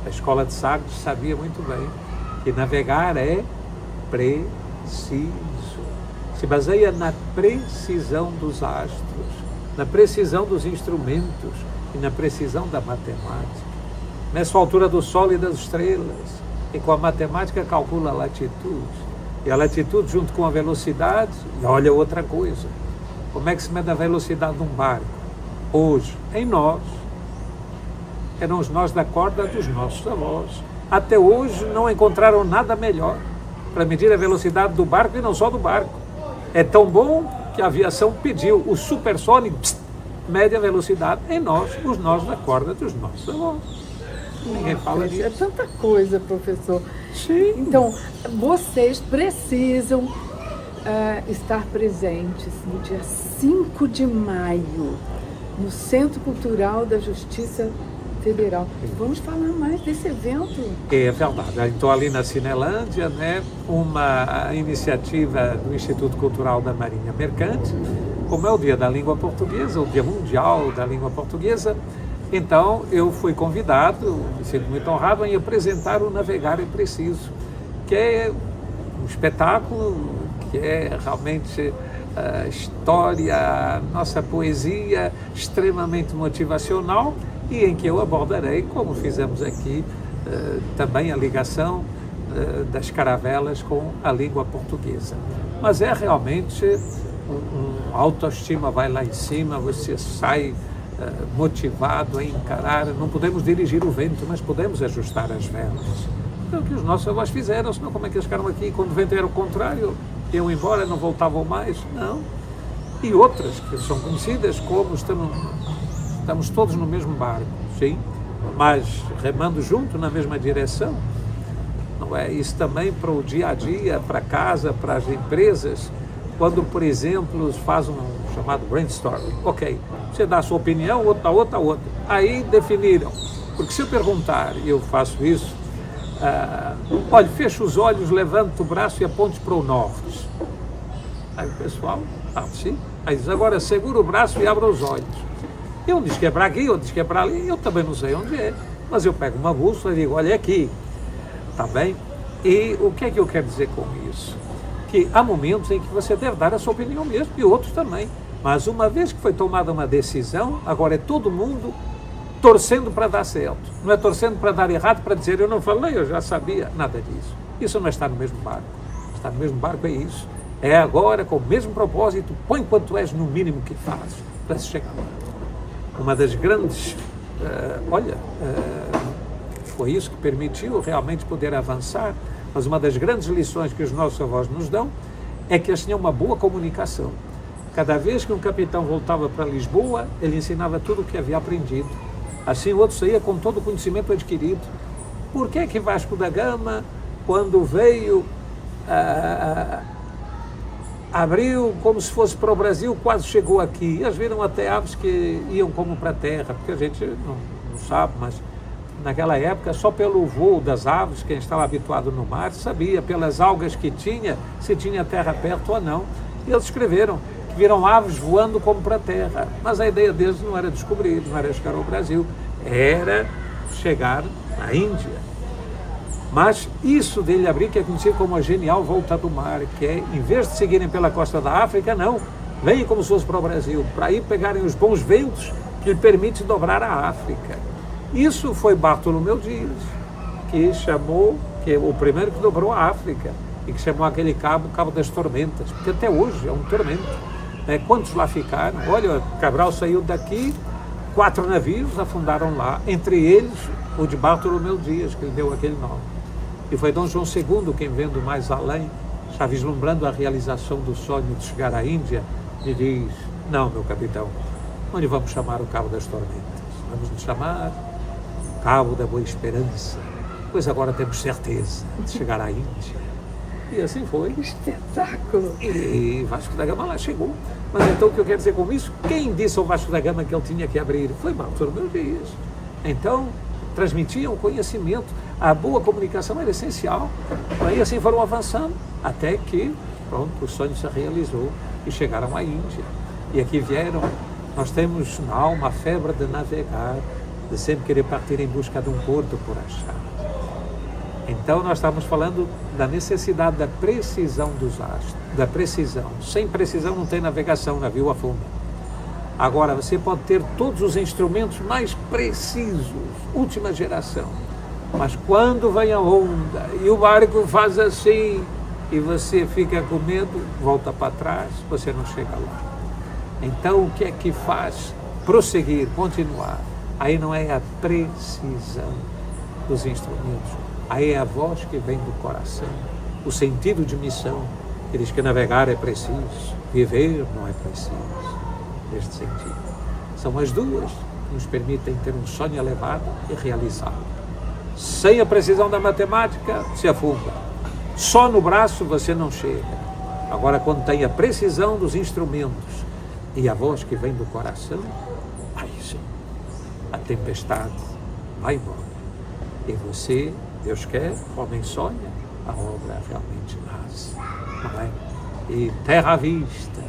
a escola de Sagres sabia muito bem que navegar é preciso. Se baseia na precisão dos astros, na precisão dos instrumentos e na precisão da matemática. Nessa altura do Sol e das estrelas, e com a matemática calcula a latitude. E a latitude junto com a velocidade, e olha outra coisa. Como é que se mede a velocidade de um barco? Hoje, em nós, eram os nós da corda dos nossos avós. Até hoje não encontraram nada melhor para medir a velocidade do barco e não só do barco. É tão bom que a aviação pediu o supersônico, mede a velocidade em nós, os nós da corda dos nossos avós. Ninguém fala disso. É tanta coisa, professor. Sim. Então, vocês precisam estar presentes no dia 5 de maio, no Centro Cultural da Justiça Federal. Vamos falar mais desse evento. É verdade. Então, ali na Cinelândia, né, uma iniciativa do Instituto Cultural da Marinha Mercante, como é o Dia da Língua Portuguesa, o Dia Mundial da Língua Portuguesa. Então, eu fui convidado, me sinto muito honrado em apresentar o Navegar é Preciso, que é um espetáculo, que é realmente a história, a nossa poesia extremamente motivacional, e em que eu abordarei, como fizemos aqui, também a ligação das caravelas com a língua portuguesa. Mas é realmente a autoestima vai lá em cima, você sai motivado a encarar. Não podemos dirigir o vento, mas podemos ajustar as velas. É o que os nossos avós fizeram, senão como é que eles ficaram aqui? Quando o vento era o contrário, iam embora, não voltavam mais? Não. E outras que são conhecidas como estamos todos no mesmo barco, sim, mas remando junto na mesma direção. Não é? Isso também para o dia a dia, para casa, para as empresas, quando, por exemplo, faz um chamado brainstorming. Ok, você dá a sua opinião, outro dá outra, outra. Aí definiram. Porque se eu perguntar, e eu faço isso, olha, fecha os olhos, levanta o braço e aponte para o norte. Aí o pessoal, sim. Aí diz, agora segura o braço e abra os olhos. Eu diz que é para aqui, eu diz que é para ali, eu também não sei onde é. Mas eu pego uma bússola e digo, olha aqui, está bem? E o que é que eu quero dizer com isso? Que há momentos em que você deve dar a sua opinião mesmo, e outros também. Mas uma vez que foi tomada uma decisão, agora é todo mundo torcendo para dar certo. Não é torcendo para dar errado, para dizer, eu não falei, eu já sabia. Nada disso. Isso não está no mesmo barco. Estar no mesmo barco é isso. É agora, com o mesmo propósito, põe quanto és no mínimo que fazes, para se chegar lá. Uma das grandes, foi isso que permitiu realmente poder avançar, mas uma das grandes lições que os nossos avós nos dão é que eles tinham uma boa comunicação. Cada vez que um capitão voltava para Lisboa, ele ensinava tudo o que havia aprendido. Assim o outro saía com todo o conhecimento adquirido. Por que que Vasco da Gama, quando veio, abriu como se fosse para o Brasil, quase chegou aqui? Eles viram até aves que iam como para a terra, porque a gente não sabe, mas naquela época, só pelo voo das aves, quem estava habituado no mar, sabia pelas algas que tinha, se tinha terra perto ou não. E eles escreveram que viram aves voando como para a terra. Mas a ideia deles não era descobrir, não era chegar ao Brasil, era chegar à Índia. Mas isso dele abrir, que é conhecido como a genial volta do mar, que é, em vez de seguirem pela costa da África, não, vêm como se fosse para o Brasil, para aí pegarem os bons ventos que lhe permitem dobrar a África. Isso foi Bartolomeu Dias, que chamou, que é o primeiro que dobrou a África, e que chamou aquele cabo das Tormentas, porque até hoje é um tormento. Quantos lá ficaram? Olha, Cabral saiu daqui, 4 navios afundaram lá, entre eles o de Bartolomeu Dias, que lhe deu aquele nome. E foi Dom João II quem, vendo mais além, já vislumbrando a realização do sonho de chegar à Índia, lhe diz, não, meu capitão, não lhe vamos chamar o Cabo das Tormentas, vamos lhe chamar Cabo da Boa Esperança, pois agora temos certeza de chegar à Índia. E assim foi. Que espetáculo! E Vasco da Gama lá chegou. Mas então o que eu quero dizer com isso? Quem disse ao Vasco da Gama que ele tinha que abrir? Foi Bartolomeu Dias. Então, transmitiam conhecimento. A boa comunicação era essencial. E assim foram avançando, até que, pronto, o sonho se realizou e chegaram à Índia. E aqui vieram, nós temos na alma a febre de navegar, de sempre querer partir em busca de um porto por achar. Então nós estamos falando da necessidade da precisão dos astros, da precisão. Sem precisão não tem navegação, o navio afunda. Agora, você pode ter todos os instrumentos mais precisos, última geração, mas quando vem a onda e o barco faz assim e você fica com medo, volta para trás, você não chega lá. Então, o que é que faz prosseguir, continuar? Aí não é a precisão dos instrumentos, aí é a voz que vem do coração, o sentido de missão, que diz que navegar é preciso, viver não é preciso, neste sentido. São as duas que nos permitem ter um sonho elevado e realizá-lo. Sem a precisão da matemática, se afunda. Só no braço você não chega. Agora, quando tem a precisão dos instrumentos e a voz que vem do coração, aí sim, a tempestade vai embora. E você, Deus quer, homem sonha, a obra realmente nasce, não é? E terra à vista,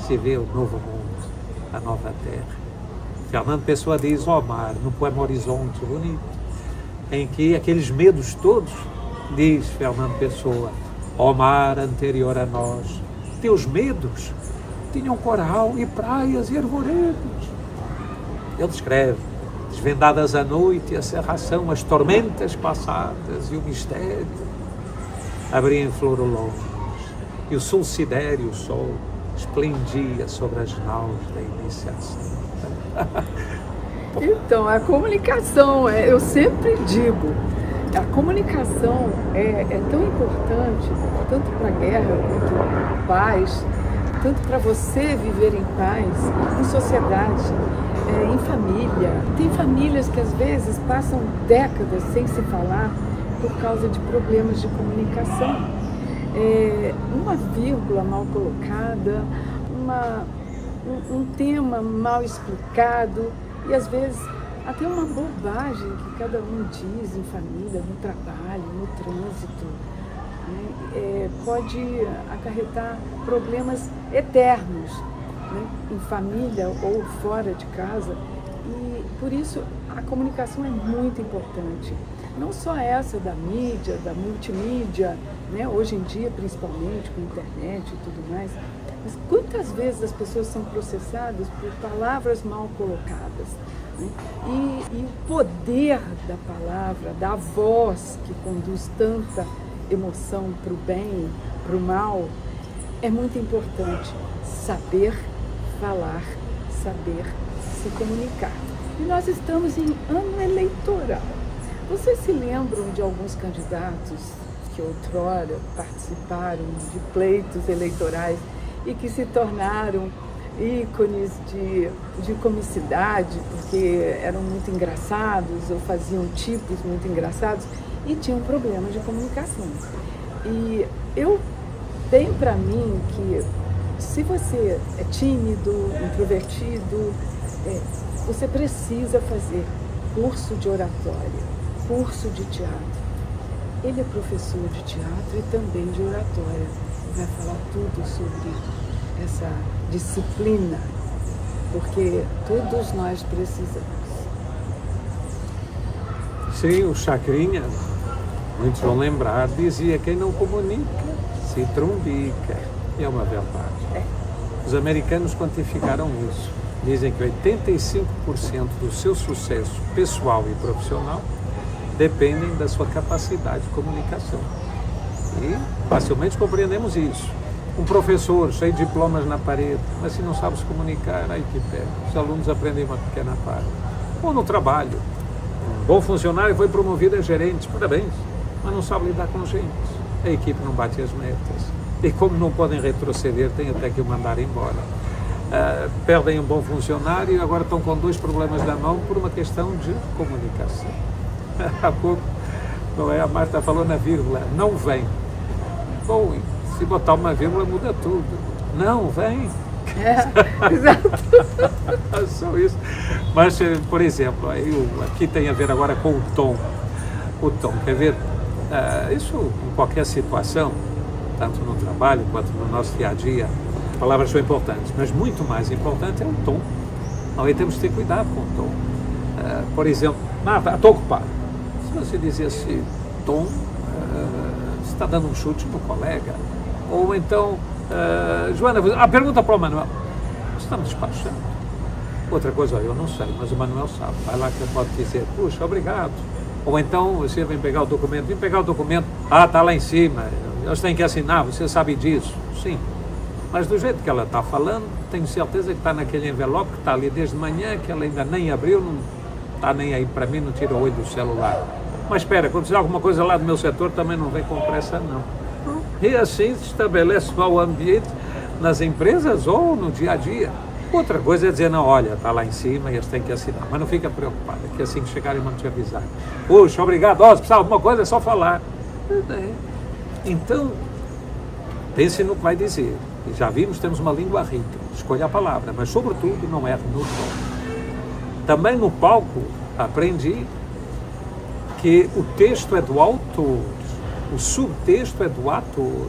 se vê o novo mundo, a nova terra. Fernando Pessoa diz, ó mar, no poema Horizonte, bonito, em que aqueles medos todos, diz Fernando Pessoa, ó mar anterior a nós, teus medos tinham coral e praias e arvoredos. Ele escreve, desvendadas à noite, a cerração, as tormentas passadas e o mistério, abriam flor o longe, e o sulcidério, o sol, esplendia sobre as naus da iniciação. Então, a comunicação, eu sempre digo, a comunicação é tão importante, tanto para a guerra quanto para paz, tanto para você viver em paz, em sociedade, em família. Tem famílias que às vezes passam décadas sem se falar por causa de problemas de comunicação. Uma vírgula mal colocada, um tema mal explicado e às vezes até uma bobagem que cada um diz em família, no trabalho, no trânsito, né? Pode acarretar problemas eternos, né? Em família ou fora de casa. E por isso a comunicação é muito importante. Não só essa da mídia, da multimídia, né? Hoje em dia principalmente com internet e tudo mais, mas quantas vezes as pessoas são processadas por palavras mal colocadas, né? E o poder da palavra, da voz que conduz tanta emoção para o bem, para o mal, é muito importante saber falar, saber se comunicar. E nós estamos em ano eleitoral. Vocês se lembram de alguns candidatos que outrora participaram de pleitos eleitorais e que se tornaram ícones de comicidade, porque eram muito engraçados ou faziam tipos muito engraçados e tinham problemas de comunicação. E eu tenho para mim que se você é tímido, introvertido, você precisa fazer curso de oratória, curso de teatro. Ele é professor de teatro e também de oratória. Vai falar tudo sobre essa disciplina, porque todos nós precisamos. Sim, o Chacrinha, muitos vão lembrar, dizia: quem não comunica se trumbica. E é uma verdade. Os americanos quantificaram isso. Dizem que 85% do seu sucesso pessoal e profissional dependem da sua capacidade de comunicação. E facilmente compreendemos isso. Um professor cheio de diplomas na parede, mas se não sabe se comunicar, aí que pega. Os alunos aprendem uma pequena parte. Ou no trabalho. Um bom funcionário foi promovido a gerente, parabéns, mas não sabe lidar com gente. A equipe não bate as metas. E como não podem retroceder, tem até que o mandar embora. Perdem um bom funcionário e agora estão com 2 problemas na mão por uma questão de comunicação. Há pouco, não é? A Marta falou na vírgula, não vem. Bom, se botar uma vírgula muda tudo. Não vem. Exato. Só isso. Mas, por exemplo, aqui tem a ver agora com o tom. O tom, quer ver? Isso em qualquer situação, tanto no trabalho quanto no nosso dia a dia, palavras são importantes, mas muito mais importante é o tom. Nós temos que ter cuidado com o tom. Por exemplo, estou ocupado. Se você dizer assim, tom, você está dando um chute no colega. Ou então, Joana, pergunta para o Manuel, estamos despachando. Outra coisa, eu não sei, mas o Manuel sabe. Vai lá que ele pode dizer, puxa, obrigado. Ou então você vem pegar o documento, está lá em cima, eles têm que assinar, você sabe disso. Sim. Mas do jeito que ela está falando, tenho certeza que está naquele envelope que está ali desde manhã, que ela ainda nem abriu, não está nem aí para mim, não tira o olho do celular. Mas espera, quando tiver alguma coisa lá do meu setor, também não vem com pressa, não. E assim se estabelece o ambiente nas empresas ou no dia a dia. Outra coisa é dizer, não, olha, está lá em cima e eles têm que assinar. Mas não fica preocupado, que assim que chegarem vão te avisar. Puxa, obrigado, se precisar de alguma coisa é só falar. Então, pense no que vai dizer. E já vimos, temos uma língua rica. Escolha a palavra, mas sobretudo não erre no tom. Também no palco aprendi que o texto é do autor, o subtexto é do ator.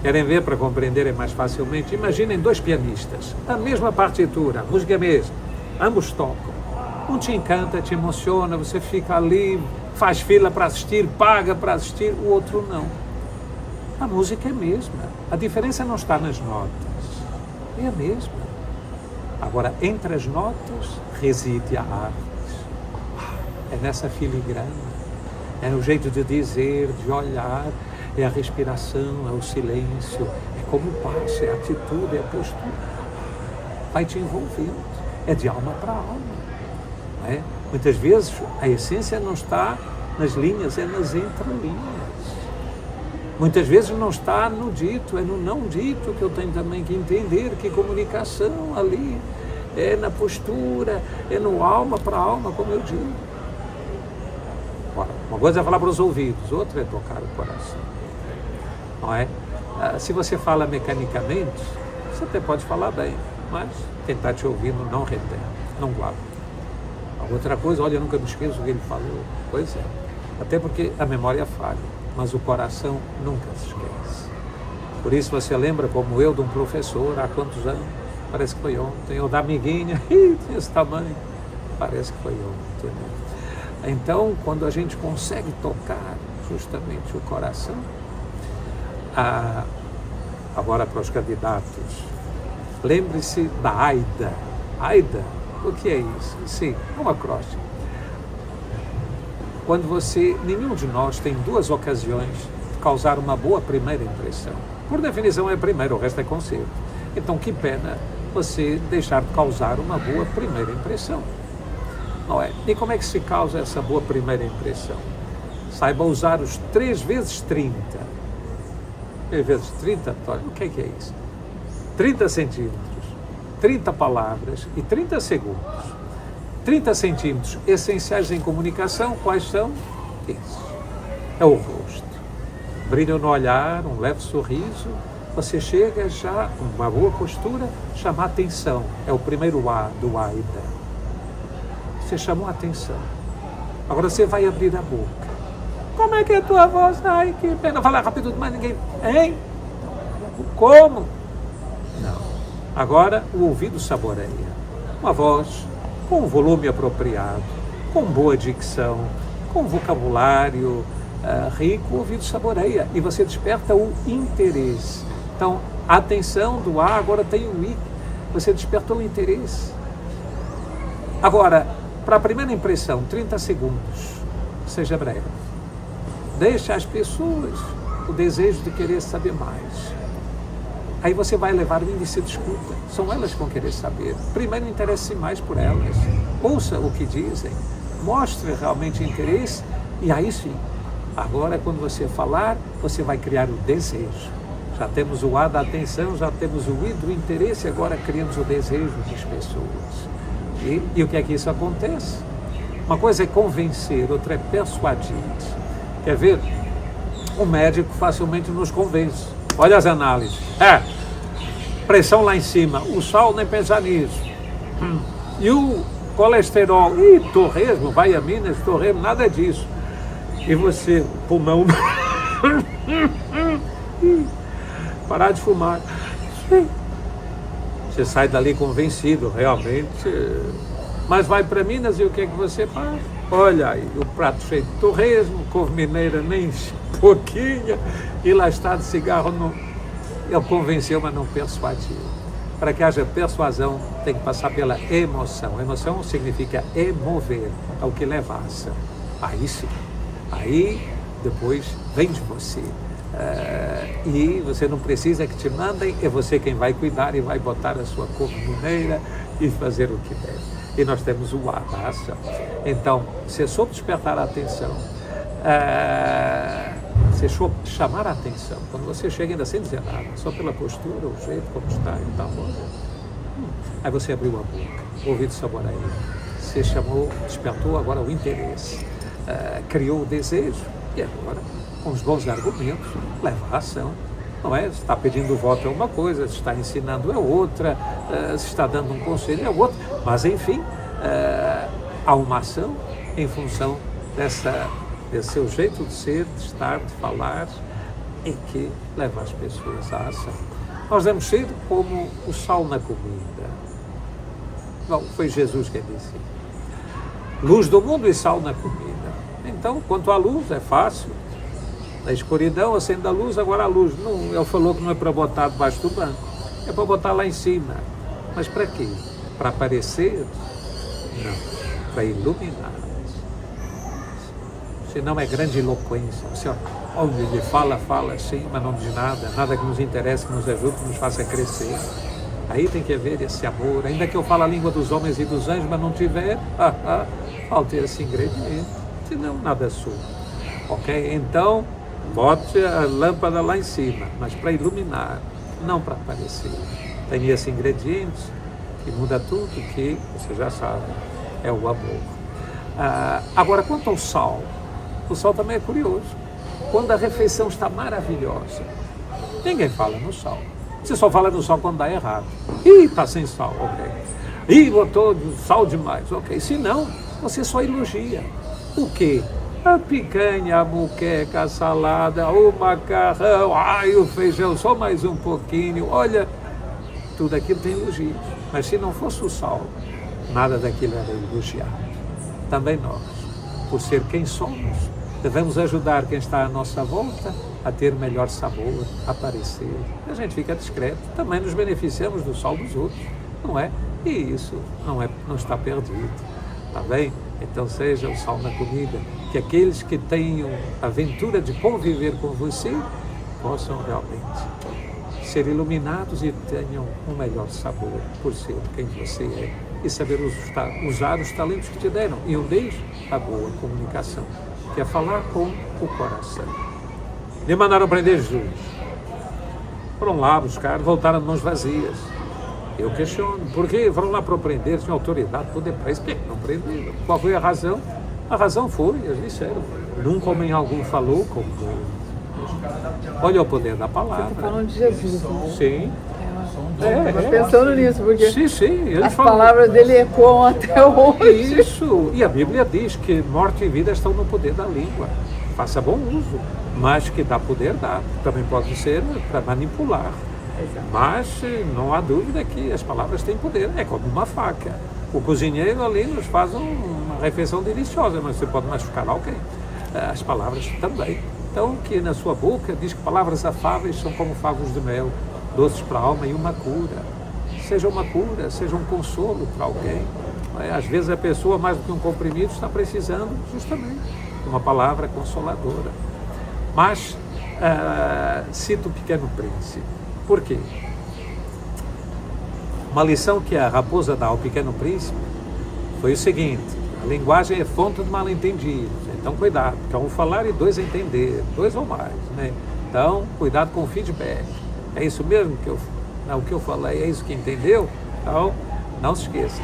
Querem ver para compreenderem mais facilmente? Imaginem 2 pianistas, a mesma partitura, a música é a mesma, ambos tocam. Um te encanta, te emociona, você fica ali, faz fila para assistir, paga para assistir, o outro não. A música é a mesma, a diferença não está nas notas, é a mesma. Agora, entre as notas reside a arte, é nessa filigrana, é no jeito de dizer, de olhar, é a respiração, é o silêncio, é como o passo, é a atitude, é a postura. Vai te envolvendo. é de alma para alma. Não é? Muitas vezes a essência não está nas linhas, é nas entrelinhas. Muitas vezes não está no dito, é no não dito que eu tenho também que entender que comunicação ali é na postura, é no alma para alma, como eu digo. Ora, uma coisa é falar para os ouvidos, outra é tocar o coração. Não é? Se você fala mecanicamente, você até pode falar bem, mas quem está te ouvindo não retém, não guarda. A outra coisa, olha, eu nunca me esqueço o que ele falou. Pois é, até porque a memória falha, mas o coração nunca se esquece. Por isso você lembra, como eu, de um professor, há quantos anos? Parece que foi ontem, ou da amiguinha, tinha esse tamanho, parece que foi ontem. Né? Então, quando a gente consegue tocar justamente o coração, agora para os candidatos, lembre-se da AIDA. AIDA, o que é isso? Sim, é um acróstico. Quando nenhum de nós tem duas ocasiões de causar uma boa primeira impressão. Por definição é primeiro, o resto é conselho. Então, que pena você deixar de causar uma boa primeira impressão. Não é? E como é que se causa essa boa primeira impressão? Saiba usar os 3 vezes 30. 3 vezes 30, Antônio, o que é isso? 30 centímetros, 30 palavras e 30 segundos. 30 centímetros essenciais em comunicação, quais são? Isso. É o rosto. Brilho no olhar, um leve sorriso. Você chega já, com uma boa postura, chamar atenção. É o primeiro A do AIDA. Você chamou a atenção. Agora você vai abrir a boca. Como é que é a tua voz? Ai, que pena. Falar rápido demais, ninguém... Hein? Como? Não. Agora o ouvido saboreia. Uma voz com um volume apropriado, com boa dicção, com vocabulário rico, o ouvido saboreia. E você desperta o interesse. Então, a atenção do A agora tem o I. Você despertou o interesse. Agora, para a primeira impressão, 30 segundos. Seja breve. Deixa as pessoas o desejo de querer saber mais. Aí você vai levar o índice de escuta. São elas que vão querer saber. Primeiro, interesse mais por elas. Ouça o que dizem. Mostre realmente interesse. E aí sim, agora quando você falar, você vai criar o desejo. Já temos o A da atenção, já temos o I do interesse, agora criamos o desejo das pessoas. E o que é que isso acontece? Uma coisa é convencer, outra é persuadir. Quer ver? O médico facilmente nos convence. Olha as análises. Pressão lá em cima. O sal nem pensar nisso. E o colesterol. Torresmo, vai a Minas, torresmo, nada disso. E você, pulmão. Parar de fumar. Você sai dali convencido, realmente. Mas vai para Minas e o que é que você faz? Olha aí, o prato cheio de torresmo, couve mineira nem pouquinho, e lá está de cigarro. Ele convenceu, mas não persuadiu. Para que haja persuasão, tem que passar pela emoção. Emoção significa emover, é o que leva a ação. Aí sim, aí depois vem de você. E você não precisa que te mandem, é você quem vai cuidar e vai botar a sua couve mineira e fazer o que deve. E nós temos o A da ação. Então, você soube despertar a atenção, você soube chamar a atenção. Quando você chega ainda sem dizer nada, só pela postura, o jeito como está e tal. Aí você abriu a boca, o ouvido saboreia. Você chamou, despertou agora o interesse, criou o desejo e agora, com os bons argumentos, leva a ação. Não é? Se está pedindo voto é uma coisa, se está ensinando é outra, se está dando um conselho é outra, mas enfim, há uma ação em função desse seu jeito de ser, de estar, de falar, e que leva as pessoas à ação. Nós devemos ser como o sal na comida. Bom, foi Jesus quem disse. Luz do mundo e sal na comida. Então, quanto à luz, é fácil. Na escuridão, acende a luz, agora a luz. Não, ele falou que não é para botar debaixo do banco, é para botar lá em cima. Mas para quê? Para aparecer? Não, para iluminar. Senão é grande eloquência. Você, olha, ele fala assim, mas não diz nada, nada que nos interesse, que nos ajude, que nos faça crescer. Aí tem que haver esse amor. Ainda que eu fale a língua dos homens e dos anjos, mas não tiver, falta esse ingrediente. Senão, nada sou. Ok? Então, bote a lâmpada lá em cima, mas para iluminar, não para aparecer. Tem esse ingrediente que muda tudo, que você já sabe, é o amor. Agora, quanto ao sal, o sal também é curioso. Quando a refeição está maravilhosa, ninguém fala no sal. Você só fala no sal quando dá errado. Ih, está sem sal, ok. Ih, botou sal demais, ok. Se não, você só elogia. O quê? A picanha, a moqueca, a salada, o macarrão, ai, o feijão, só mais um pouquinho. Olha, tudo aquilo tem elogios. Mas se não fosse o sal, nada daquilo era elogiado. Também nós, por ser quem somos, devemos ajudar quem está à nossa volta a ter melhor sabor, a aparecer. A gente fica discreto, também nos beneficiamos do sal dos outros, não é? E isso não está perdido, está bem? Então seja o sal na comida, que aqueles que tenham a aventura de conviver com você possam realmente ser iluminados e tenham um melhor sabor por ser quem você é e saber usar os talentos que te deram. E um deles, a boa comunicação, que é falar com o coração. Me mandaram prender Jesus. Foram lá buscar, voltaram de mãos vazias. Eu questiono, por que foram lá para o prender? Tinha autoridade, poder para isso, por que não prenderam? Qual foi a razão? A razão foi, eles disseram, nunca homem algum falou como Deus. Olha o poder da palavra. Você está falando de Jesus, né? Sim. Estava pensando nisso, porque sim, as palavras dele ecoam até hoje. Isso, e a Bíblia diz que morte e vida estão no poder da língua. Faça bom uso, mas que dá poder, dá. Também pode ser para manipular. Exato. Mas não há dúvida que as palavras têm poder, é como uma faca. O cozinheiro ali nos faz uma refeição deliciosa, mas você pode machucar alguém. As palavras também. Então, que na sua boca diz que palavras afáveis são como favos de mel, doces para a alma e uma cura. Seja uma cura, seja um consolo para alguém. Às vezes a pessoa, mais do que um comprimido, está precisando justamente de uma palavra consoladora. Mas, cito o Pequeno Príncipe. Por quê? Uma lição que a raposa dá ao Pequeno Príncipe foi o seguinte: a linguagem é fonte de mal-entendidos, então cuidado, porque é um falar e dois entender, dois ou mais, né? Então, cuidado com o feedback. É isso mesmo que o que eu falei, é isso que entendeu? Então, não se esqueça,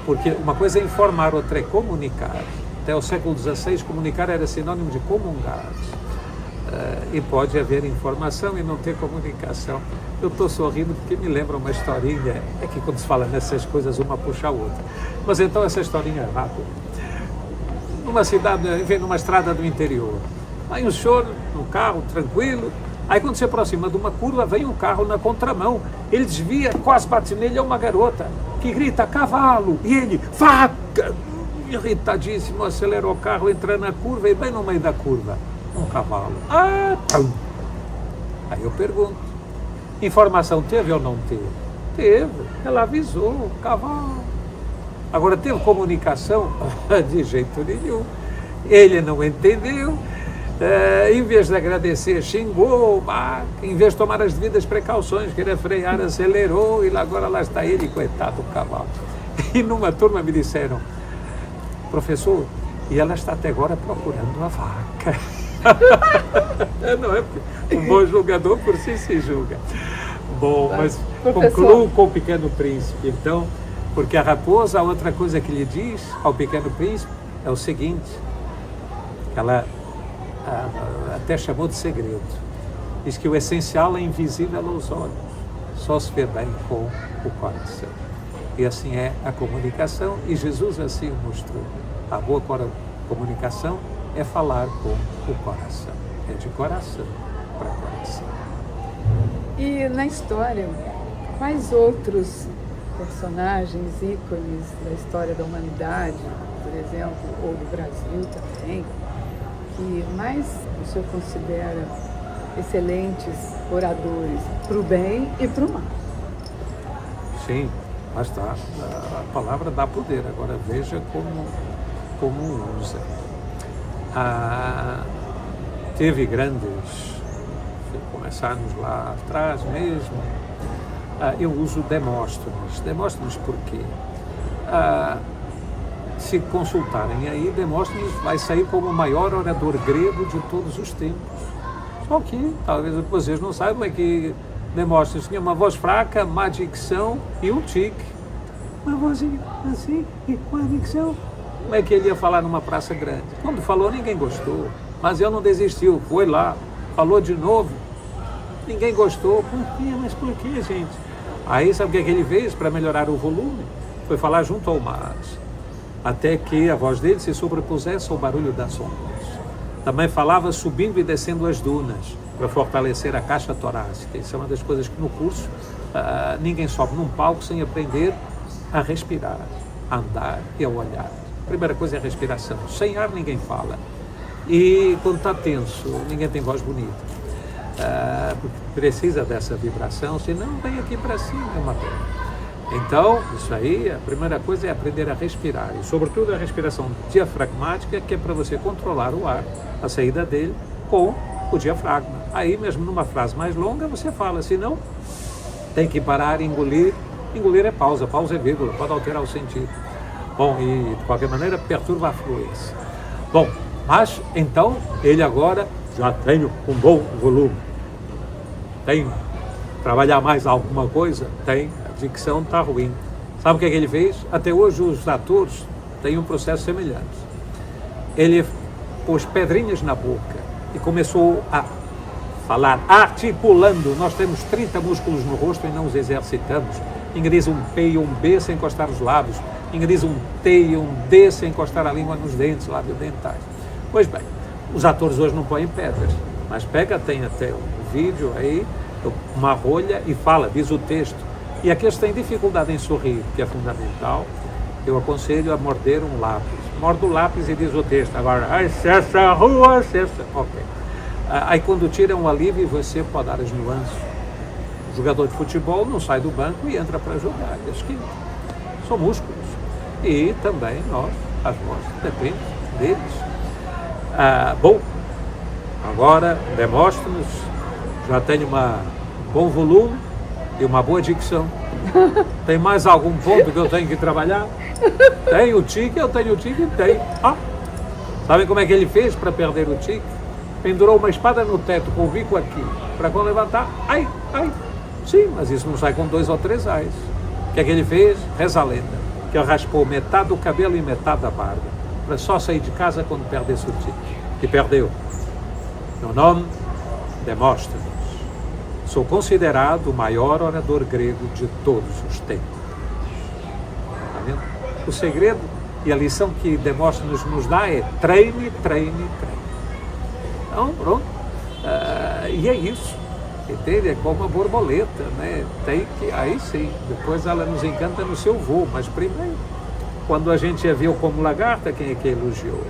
porque uma coisa é informar, outra é comunicar. Até o século XVI, comunicar era sinônimo de comungar. E pode haver informação e não ter comunicação. Eu estou sorrindo porque me lembra uma historinha, é que quando se fala nessas coisas uma puxa a outra. Mas então essa historinha é rápida. Numa cidade, enfim, numa estrada do interior, aí um senhor no carro, tranquilo, aí quando se aproxima de uma curva, vem um carro na contramão, ele desvia, quase bate nele, é uma garota que grita, cavalo, e ele, faca! Irritadíssimo, acelera o carro, entra na curva e bem no meio da curva, um cavalo. Pum. Aí eu pergunto, informação teve ou não teve? Teve, ela avisou, o cavalo. Agora, teve comunicação? De jeito nenhum. Ele não entendeu, em vez de agradecer, xingou, em vez de tomar as devidas precauções, querer frear, acelerou, e agora lá está ele, coitado do cavalo. E numa turma me disseram, professor, e ela está até agora procurando a vaca. Não é porque um bom julgador por si se julga. Bom, mas concluo com o Pequeno Príncipe, então, porque a raposa, a outra coisa que lhe diz ao Pequeno Príncipe é o seguinte, que ela até chamou de segredo. Diz que o essencial é invisível aos olhos, só se vê bem com o coração. E assim é a comunicação, e Jesus assim o mostrou. A boa comunicação é falar com o coração, é de coração para coração. E na história, quais outros personagens, ícones da história da humanidade, por exemplo, ou do Brasil também, que mais o senhor considera excelentes oradores para o bem e para o mal? Sim, mas tá, a palavra dá poder, agora veja como usa. Teve grandes, se começarmos lá atrás mesmo, eu uso Demóstenes. Demóstenes por quê? Se consultarem aí, Demóstenes vai sair como o maior orador grego de todos os tempos. Só que, talvez vocês não saibam, é que Demóstenes tinha uma voz fraca, má dicção e um tique. Uma vozinha assim, e com a dicção. Como é que ele ia falar numa praça grande? Quando falou, ninguém gostou. Mas ele não desistiu, foi lá, falou de novo. Ninguém gostou. Por quê? Mas por quê, gente? Aí, sabe o que é que ele fez para melhorar o volume? Foi falar junto ao mar, até que a voz dele se sobrepusesse ao barulho das ondas. Também falava subindo e descendo as dunas, para fortalecer a caixa torácica. Isso é uma das coisas que no curso ninguém sobe num palco sem aprender a respirar, a andar e a olhar. A primeira coisa é a respiração. Sem ar ninguém fala. E quando está tenso, ninguém tem voz bonita. Porque precisa dessa vibração, senão vem aqui para cima, é uma pena. Então, isso aí, a primeira coisa é aprender a respirar. E sobretudo a respiração diafragmática, que é para você controlar o ar, a saída dele, com o diafragma. Aí mesmo numa frase mais longa você fala, senão tem que parar e engolir. Engolir é pausa, pausa é vírgula, pode alterar o sentido. Bom, e de qualquer maneira perturba a fluência. Bom, mas então ele agora já tem um bom volume. Tem que trabalhar mais alguma coisa? Tem, a dicção está ruim. Sabe o que é que ele fez? Até hoje os atores têm um processo semelhante. Ele pôs pedrinhas na boca e começou a falar, articulando. Nós temos 30 músculos no rosto e não os exercitamos. Ingrediza um P e um B sem encostar os lábios. Ingrediza um T e um D sem encostar a língua nos dentes, lábios dentais. Pois bem, os atores hoje não põem pedras, mas tem até um vídeo aí, uma rolha e fala, diz o texto. E aqueles que têm dificuldade em sorrir, que é fundamental, eu aconselho a morder um lápis. Morde o lápis e diz o texto. Agora, ai, cessa a rua, cessa. Ok. Aí quando tira um alívio, você pode dar as nuances. O jogador de futebol não sai do banco e entra para jogar. São músculos. E também nós, as vozes, depende deles. Bom, agora Demóstenes já tem um bom volume e uma boa dicção. Tem mais algum ponto que eu tenho que trabalhar? Tem o tique, eu tenho o tique, tem. Sabem como é que ele fez para perder o tique? Pendurou uma espada no teto com o bico aqui, para quando levantar, ai. Sim, mas isso não sai com 2 ou 3 ais. O que é que ele fez? Reza a lenda, que ele raspou metade do cabelo e metade da barba, para só sair de casa quando perdesse o tique. E perdeu. Meu nome, Demóstenes. Sou considerado o maior orador grego de todos os tempos. Está vendo? O segredo e a lição que Demóstenes nos dá é treine. Então, pronto. E é isso. Entende? É como uma borboleta, né? Tem que, aí sim, depois ela nos encanta no seu voo, mas primeiro, quando a gente a viu como lagarta, quem é que elogiou?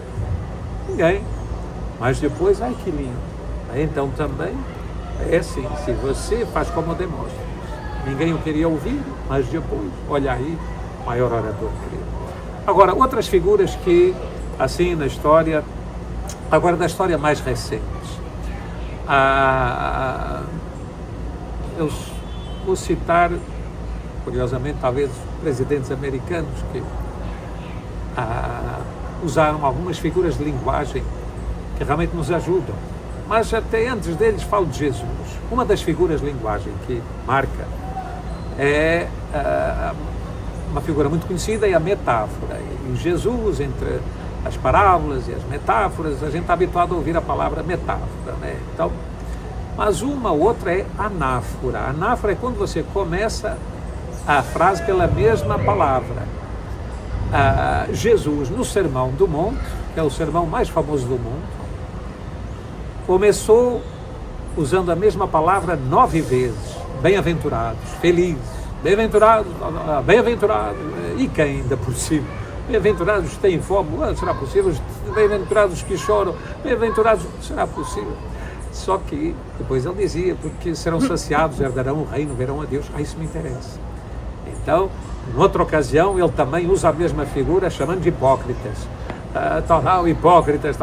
Ninguém. Mas depois, ai que lindo. Então também é assim, se você faz como Demóstenes, ninguém o queria ouvir, mas depois, olha aí, maior orador grego. Agora, outras figuras que, assim, na história, agora da história mais recente, eu vou citar, curiosamente, talvez presidentes americanos que usaram algumas figuras de linguagem que realmente nos ajudam. Mas até antes deles falo de Jesus. Uma das figuras de linguagem que marca é uma figura muito conhecida, é a metáfora. E Jesus, entre as parábolas e as metáforas, a gente está habituado a ouvir a palavra metáfora, né? Então, mas uma outra é anáfora. Anáfora é quando você começa a frase pela mesma palavra. Jesus, no Sermão do Monte, que é o sermão mais famoso do mundo, começou usando a mesma palavra 9 vezes. Bem-aventurados, felizes, bem-aventurados, e quem ainda por cima? Bem-aventurados que têm fome, será possível? Bem-aventurados que choram, bem-aventurados, será possível? Só que depois ele dizia, porque serão saciados, herdarão o reino, verão a Deus. Isso me interessa. Então, em outra ocasião, ele também usa a mesma figura, chamando de hipócritas. Hipócritas,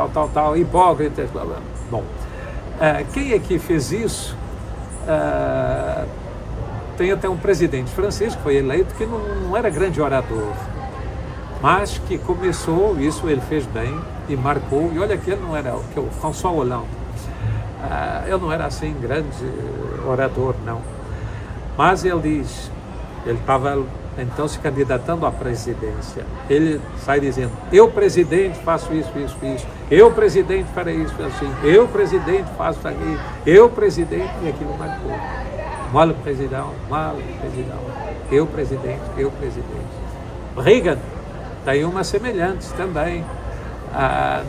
hipócritas, blá, blá. Bom, quem é que fez isso? tem até um presidente francês que foi eleito que não era grande orador, mas que começou, isso ele fez bem e marcou, e olha que ele não era, que o François Hollande, ele não era assim grande orador, não. Mas ele diz, ele estava então se candidatando à presidência, ele sai dizendo, eu presidente faço isso, isso, isso, eu presidente farei isso assim, eu presidente faço aquilo, eu presidente, e aquilo marcou. Moi le président, eu presidente, eu presidente. Reagan tem uma semelhante também.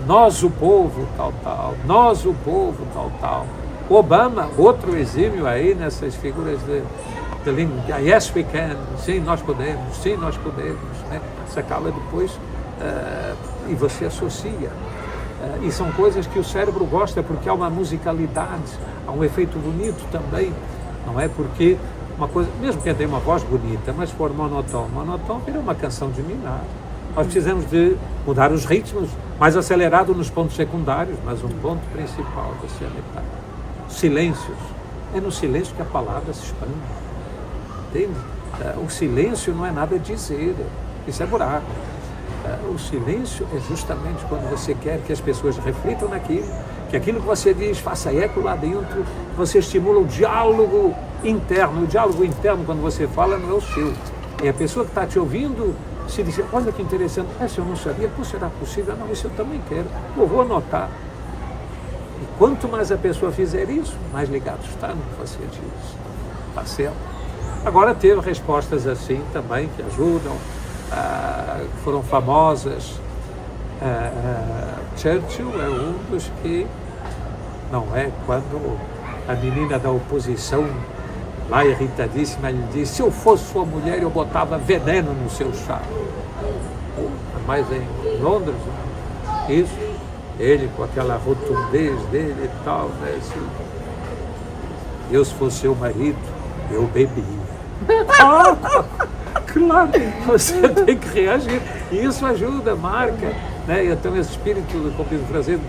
Nós o povo, tal, tal, nós o povo, tal, tal. Obama, outro exímio aí nessas figuras de língua, yes we can, sim nós podemos, né? Você acaba depois e você associa. E são coisas que o cérebro gosta porque há uma musicalidade, há um efeito bonito também, não é? Porque uma coisa, mesmo que tenha uma voz bonita, mas se for monotone vira uma canção de ninar. Nós precisamos de mudar os ritmos, mais acelerado nos pontos secundários, mas um ponto principal de se alegrar. Silêncios. É no silêncio que a palavra se expande. Entende? O silêncio não é nada a dizer, isso é buraco. O silêncio é justamente quando você quer que as pessoas reflitam naquilo, que aquilo que você diz faça eco lá dentro, você estimula o diálogo interno. O diálogo interno, quando você fala, não é o seu. É a pessoa que está te ouvindo se dizer, olha que interessante, essa eu não sabia, como será possível? Não, isso eu também quero, eu vou anotar. E quanto mais a pessoa fizer isso, mais ligado está no que você diz. Está certo? Agora teve respostas assim também, que ajudam, que foram famosas. Churchill é um dos que, não é, quando a menina da oposição, lá irritadíssima, lhe disse, se eu fosse sua mulher, eu botava veneno no seu chá. Mas em Londres, isso, ele com aquela rotundez dele e tal, né, assim, eu se fosse seu marido, eu bebia. Claro, você tem que reagir. E isso ajuda, marca, né? E então esse espírito do compismo francês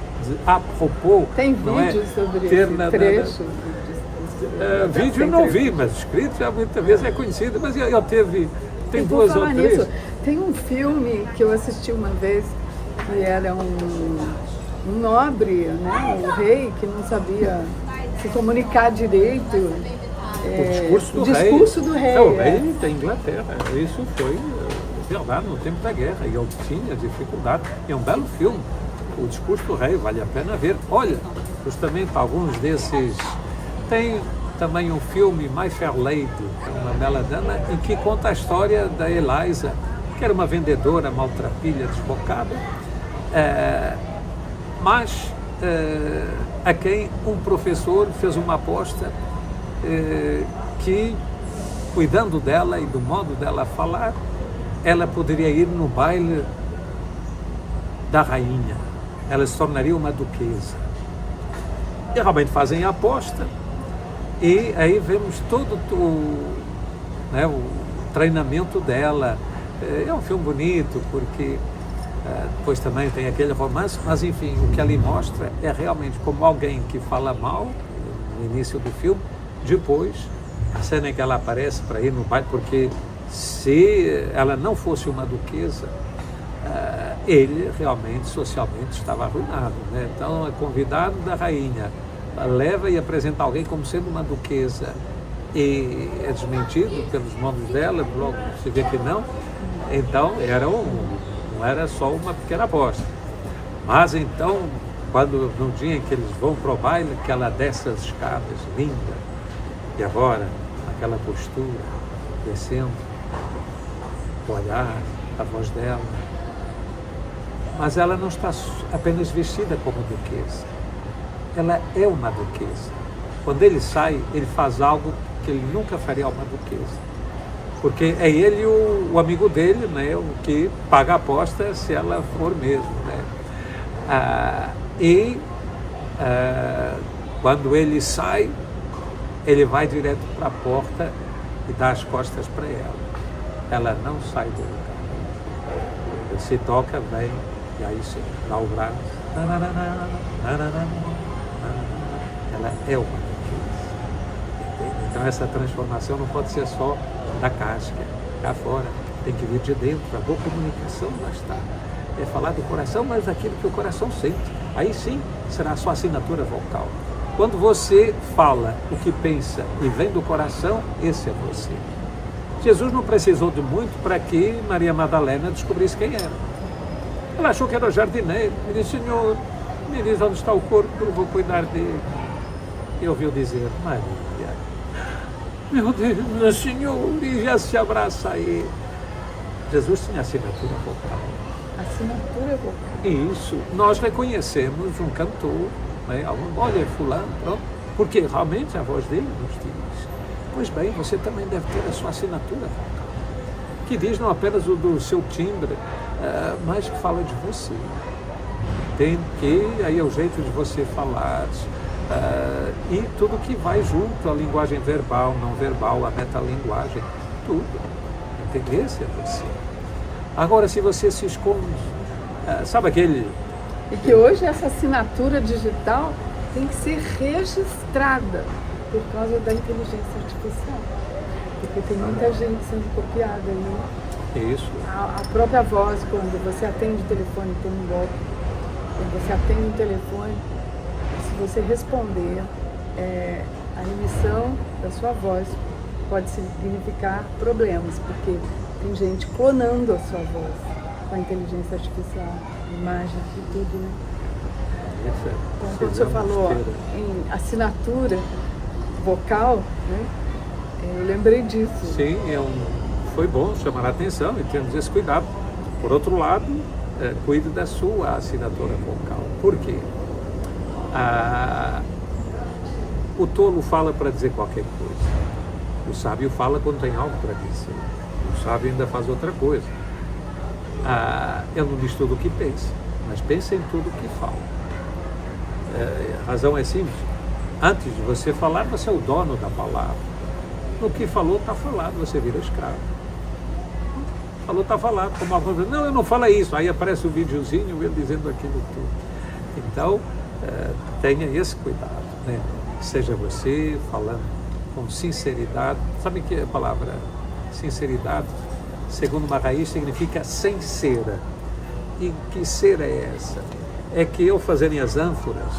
a propos. Tem vídeo sobre esse trecho. Vídeo eu não vi, mas escrito já muitas vezes é conhecido, mas eu teve, tem duas ou três. Nisso, tem um filme que eu assisti uma vez, que era um nobre, né? Um rei que não sabia se comunicar direito. O discurso do rei. É o rei da Inglaterra. Isso foi verdade no tempo da guerra. E ele tinha dificuldade. É um belo filme. O discurso do rei, vale a pena ver. Olha, justamente alguns desses. Tem também um filme, My Fair Lady, uma bela dama, em que conta a história da Eliza, que era uma vendedora maltrapilha, desbocada, mas a quem um professor fez uma aposta que, cuidando dela e do modo dela falar, ela poderia ir no baile da rainha, ela se tornaria uma duquesa. E realmente fazem a aposta, e aí vemos todo o treinamento dela. É um filme bonito, porque depois também tem aquele romance, mas enfim, o que ali mostra é realmente como alguém que fala mal no início do filme, depois a cena em que ela aparece para ir no baile, porque se ela não fosse uma duquesa, ele realmente, socialmente, estava arruinado, né? Então, é convidado da rainha, leva e apresenta alguém como sendo uma duquesa, e é desmentido pelos modos dela, logo se vê que não. Então, não era só uma pequena aposta. Mas então, quando no dia em que eles vão para o baile, que ela desce as escadas, linda, e agora, aquela postura, descendo, o olhar, a voz dela. Mas ela não está apenas vestida como duquesa. Ela é uma duquesa. Quando ele sai, ele faz algo que ele nunca faria a uma duquesa. Porque é ele o amigo dele, né, o que paga a aposta se ela for mesmo, né? Quando ele sai, ele vai direto para a porta e dá as costas para ela. Ela não sai do lugar. Ele se toca, vem, e aí sim, dá o braço. Ela é uma duquesa. Então essa transformação não pode ser só da casca, cá fora, tem que vir de dentro. A boa comunicação lá está. É falar do coração, mas daquilo que o coração sente. Aí sim será a sua assinatura vocal. Quando você fala o que pensa e vem do coração, esse é você. Jesus não precisou de muito para que Maria Madalena descobrisse quem era. Ela achou que era o jardineiro. Ele disse: Senhor, me diz onde está o corpo, eu vou cuidar dele. E ouviu dizer: Maria, meu Deus, meu Senhor, e já se abraça a ele. Jesus tinha assinatura vocal. Assinatura vocal. Isso, nós reconhecemos um cantor, né? Olha, fulano, pronto, porque realmente a voz dele nos diz. Pois bem, você também deve ter a sua assinatura vocal, que diz não apenas o do seu timbre, mas que fala de você. Tem que, aí é o jeito de você falar, e tudo que vai junto, a linguagem verbal, não verbal, a metalinguagem, tudo. Entender? Esse é você. Agora, se você se esconde, sabe aquele... E que hoje essa assinatura digital tem que ser registrada por causa da inteligência artificial. Porque tem muita gente sendo copiada aí. Isso. A própria voz, quando você atende o telefone, tem um golpe. Quando você atende o telefone, se você responder, a emissão da sua voz pode significar problemas, porque tem gente clonando a sua voz com a inteligência artificial, imagem e tudo, né? Então, quando você falou em assinatura vocal, né? Eu lembrei disso. Sim, foi bom chamar a atenção e temos esse cuidado. Por outro lado, cuide da sua assinatura vocal. Por quê? O tolo fala para dizer qualquer coisa. O sábio fala quando tem algo para dizer. O sábio ainda faz outra coisa. Ele não diz tudo o que pensa, mas pensa em tudo o que fala. A razão é simples. Antes de você falar, você é o dono da palavra. No que falou, está falado, você vira escravo. Falou, está falado. Como a coisa, não, eu não falo isso. Aí aparece o videozinho, ele dizendo aquilo tudo. Então, tenha esse cuidado, né? Seja você falando com sinceridade. Sabe que a palavra sinceridade, segundo uma raiz, significa sem cera. E que cera é essa? É que eu fazerem as ânforas,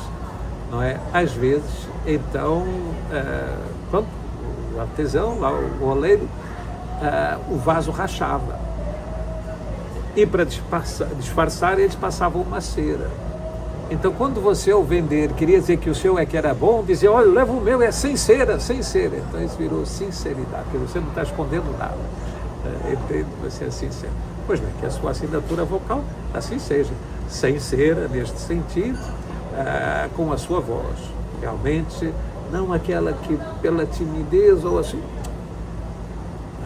não é? Às vezes, então, pronto, o artesão, lá, o oleiro, o vaso rachava. E para disfarçar, eles passavam uma cera. Então, quando você, ao vender, queria dizer que o seu que era bom, dizia: olha, leva o meu, é sem cera, sem cera. Então, isso virou sinceridade, porque você não está escondendo nada. Entende? Você é sincero. Pois bem, que a sua assinatura vocal assim seja, sem cera, neste sentido, com a sua voz. Realmente, não aquela que pela timidez ou assim.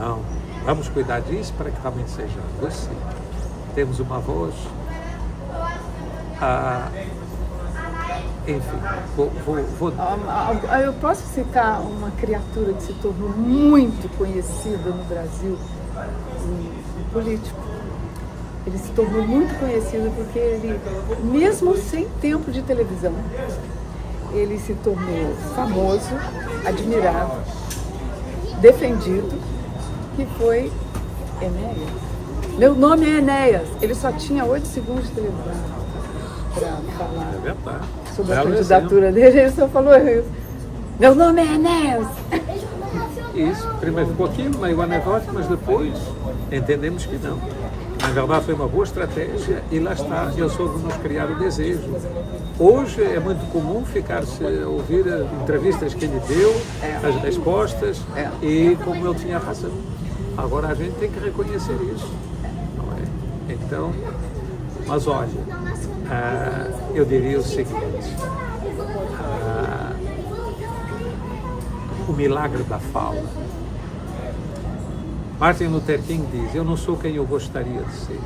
Não, vamos cuidar disso para que realmente seja você. Temos uma voz... enfim, vou... Eu posso citar uma criatura que se tornou muito conhecida no Brasil, um político. Ele se tornou muito conhecido porque ele, mesmo sem tempo de televisão, ele se tornou famoso, admirado, defendido, que foi Enéas. Meu nome é Enéas. Ele só tinha 8 segundos de televisão para falar sobre a candidatura dele. Ele só falou isso. Meu nome é Enéas. Isso, primeiro ficou aquilo, meio anedótico, mas depois entendemos que não. Na verdade foi uma boa estratégia e lá está, ele soube nos criar o desejo. Hoje é muito comum ficar-se a ouvir entrevistas que ele deu, as respostas e como ele tinha razão. Agora a gente tem que reconhecer isso, não é? Então, mas olha, eu diria o seguinte, o milagre da fala. Martin Luther King diz: eu não sou quem eu gostaria de ser,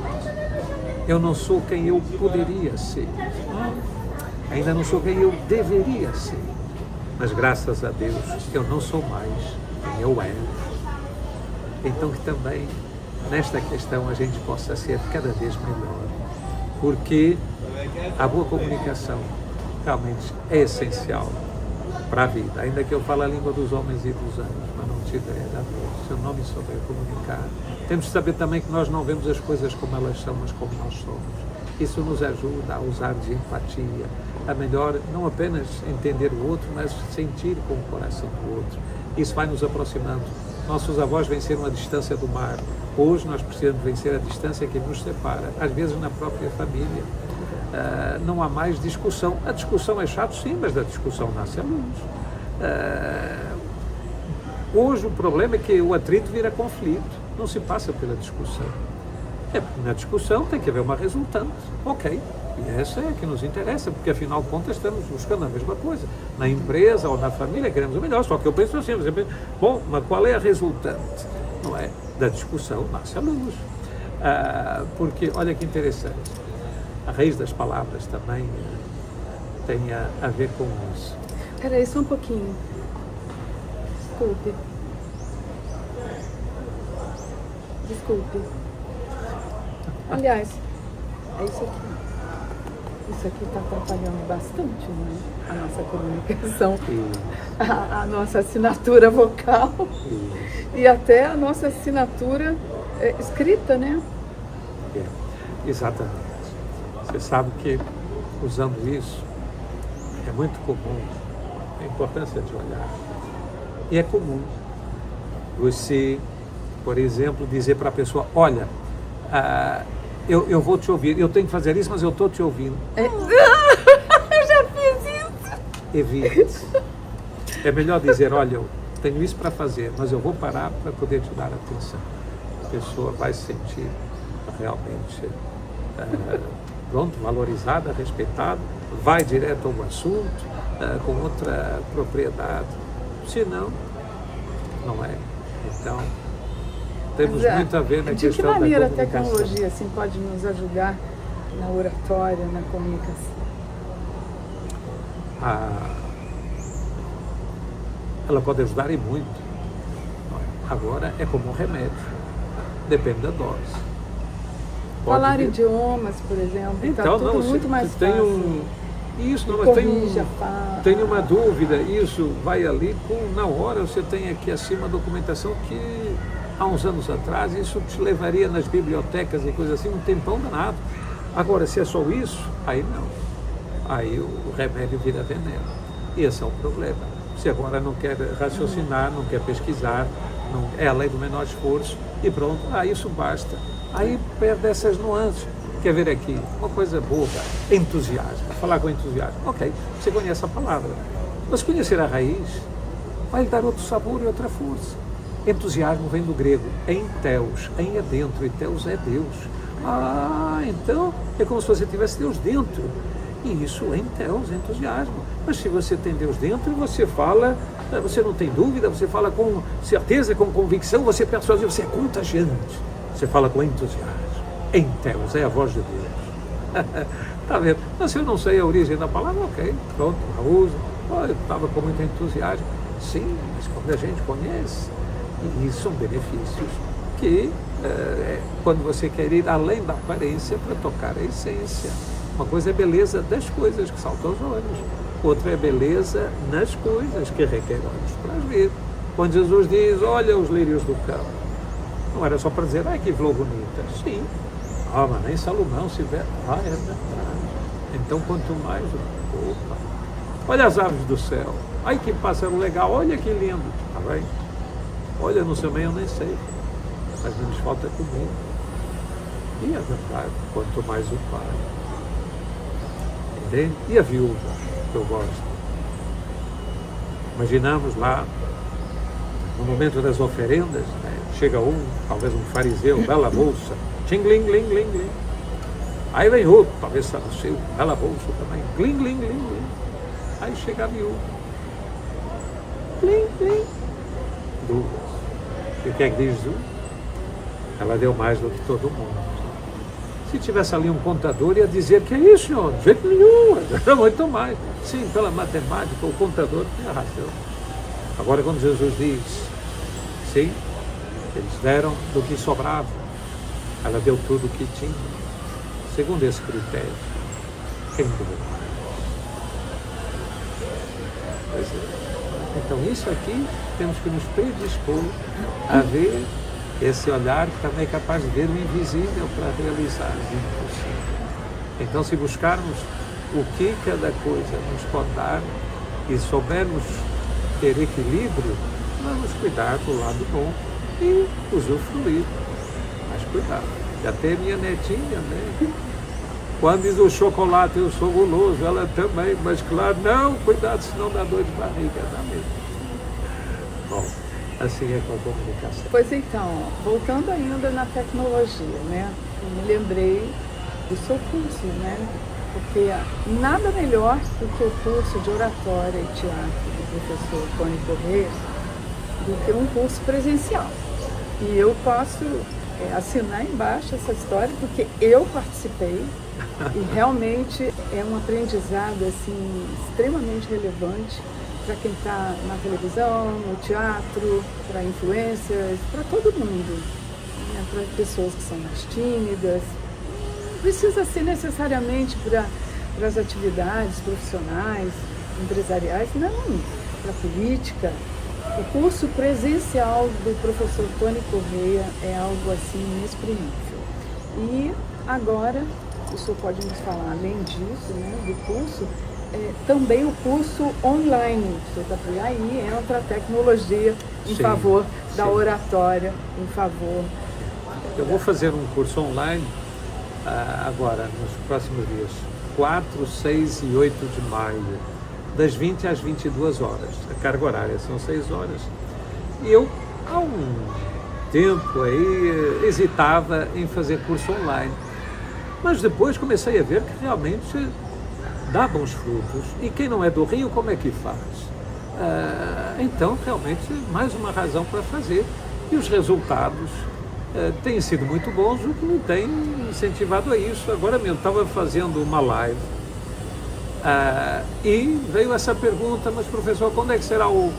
eu não sou quem eu poderia ser, ainda não sou quem eu deveria ser, mas graças a Deus eu não sou mais quem eu era. Então que também nesta questão a gente possa ser cada vez melhor, porque a boa comunicação realmente é essencial para a vida. Ainda que eu fale a língua dos homens e dos anjos, mas não tiver amor, se eu não me souber comunicar. Temos de saber também que nós não vemos as coisas como elas são, mas como nós somos. Isso nos ajuda a usar de empatia, a melhor, não apenas entender o outro, mas sentir com o coração do outro. Isso vai nos aproximando. Nossos avós venceram a distância do mar. Hoje nós precisamos vencer a distância que nos separa, às vezes na própria família. Não há mais discussão. A discussão é chato, sim, mas da discussão nasce a luz. Hoje o problema é que o atrito vira conflito, não se passa pela discussão. Na discussão tem que haver uma resultante, ok, e essa é a que nos interessa, porque afinal de contas estamos buscando a mesma coisa. Na empresa ou na família queremos o melhor, só que eu penso assim, bom, mas qual é a resultante? Não é? Da discussão nasce a luz. Porque, olha que interessante, a raiz das palavras também tem a ver com isso. Espera aí, só um pouquinho. Desculpe. Aliás, é isso aqui. Isso aqui está atrapalhando bastante, né? A nossa comunicação, a nossa assinatura vocal e até a nossa assinatura escrita, né? Exatamente. Você sabe que, usando isso, é muito comum a importância de olhar. E é comum você, por exemplo, dizer para a pessoa, olha, eu vou te ouvir, eu tenho que fazer isso, mas eu estou te ouvindo. Eu já fiz isso. Evite. É melhor dizer, olha, eu tenho isso para fazer, mas eu vou parar para poder te dar atenção. A pessoa vai se sentir realmente pronto, valorizada, respeitada, vai direto ao assunto, com outra propriedade. Se não, não é. Então, temos muito a ver na questão da comunicação. De que maneira a tecnologia assim, pode nos ajudar na oratória, na comunicação? Ela pode ajudar e muito. Agora é como um remédio, depende da dose. Falar idiomas, por exemplo, então, está tudo muito mais fácil. Isso, não, mas tem uma dúvida, isso vai ali, na hora você tem aqui acima a documentação que há uns anos atrás isso te levaria nas bibliotecas e coisas assim, um tempão danado. Agora, se é só isso, aí não. Aí o remédio vira veneno. E esse é o problema. Se agora não quer raciocinar, não quer pesquisar, é a lei do menor esforço e pronto, isso basta. Aí perde essas nuances. Quer ver aqui, uma coisa boba, entusiasmo, falar com entusiasmo. Ok, você conhece a palavra, mas conhecer a raiz vai lhe dar outro sabor e outra força. Entusiasmo vem do grego, enteos, em é dentro, e teos é Deus. Então é como se você tivesse Deus dentro. E isso é enteos, entusiasmo. Mas se você tem Deus dentro, você fala, você não tem dúvida, você fala com certeza, com convicção, você persuade, você é contagiante. Você fala com entusiasmo. Enteos, é a voz de Deus. Tá vendo? Mas se eu não sei a origem da palavra, ok, pronto, a uso. Eu estava com muito entusiasmo. Sim, mas quando a gente conhece, e isso são benefícios que, quando você quer ir além da aparência para tocar a essência. Uma coisa é beleza das coisas que saltam aos olhos, outra é beleza nas coisas que requer olhos para ver. Quando Jesus diz, olha os lírios do campo, não era só para dizer, que flor bonita. Sim. Mas nem Salomão se vê. É verdade. Então, quanto mais... Opa! Olha as aves do céu. Ai, que pássaro legal. Olha que lindo. Tá bem? Olha, no seu meio eu nem sei. Mas não nos falta comida. E é verdade. Quanto mais o Pai. Entende? E a viúva, que eu gosto. Imaginamos lá, no momento das oferendas, né? Chega talvez um fariseu, bela bolsa, tching-ling, ling, ling, ling. Aí vem outro, talvez saduceu, bela bolsa também, gling, ling, ling, ling. Aí chega a viúva, gling, ling. Duas. E o que é que diz Jesus? Ela deu mais do que todo mundo. Se tivesse ali um contador, ia dizer que é isso, senhor, de jeito nenhum, era muito mais. Sim, pela matemática, o contador tinha razão. Agora, quando Jesus diz, sim, eles deram do que sobrava, ela deu tudo o que tinha, segundo esse critério, quem doeu mais? fazer. Então isso aqui temos que nos predispor a ver esse olhar que também é capaz de ver o invisível para realizar o impossível. Então, se buscarmos o que cada coisa nos pode dar e soubermos ter equilíbrio, vamos cuidar do lado bom e usufruir. Mas cuidado, já tem minha netinha, né? Quando diz o chocolate, eu sou guloso, ela também, mas claro, não, cuidado, senão dá dor de barriga, dá mesmo. Bom, assim é com a comunicação. Pois então, voltando ainda na tecnologia, né? Eu me lembrei do seu curso, né? Porque nada melhor do que o curso de oratória e teatro do professor Tony Corrêa do que um curso presencial. E eu posso assinar embaixo essa história porque eu participei e realmente é um aprendizado assim, extremamente relevante para quem está na televisão, no teatro, para influencers, para todo mundo, né? Para pessoas que são mais tímidas. Não precisa ser necessariamente para as atividades profissionais, empresariais, não, para a política. O curso presencial do professor Tony Corrêa é algo assim inexprimível. E agora, o senhor pode nos falar, além disso, né, do curso, também o curso online. Aí entra a tecnologia em favor da oratória, em favor... Eu vou fazer um curso online agora, nos próximos dias, 4, 6 e 8 de maio, das 20 às 22 horas. A carga horária são 6 horas. E eu, há um tempo aí, hesitava em fazer curso online. Mas depois comecei a ver que realmente dá bons frutos. E quem não é do Rio, como é que faz? Então, realmente, mais uma razão para fazer. E os resultados têm sido muito bons, o que me tem incentivado a isso. Agora mesmo, estava fazendo uma live e veio essa pergunta, mas professor, quando é que será o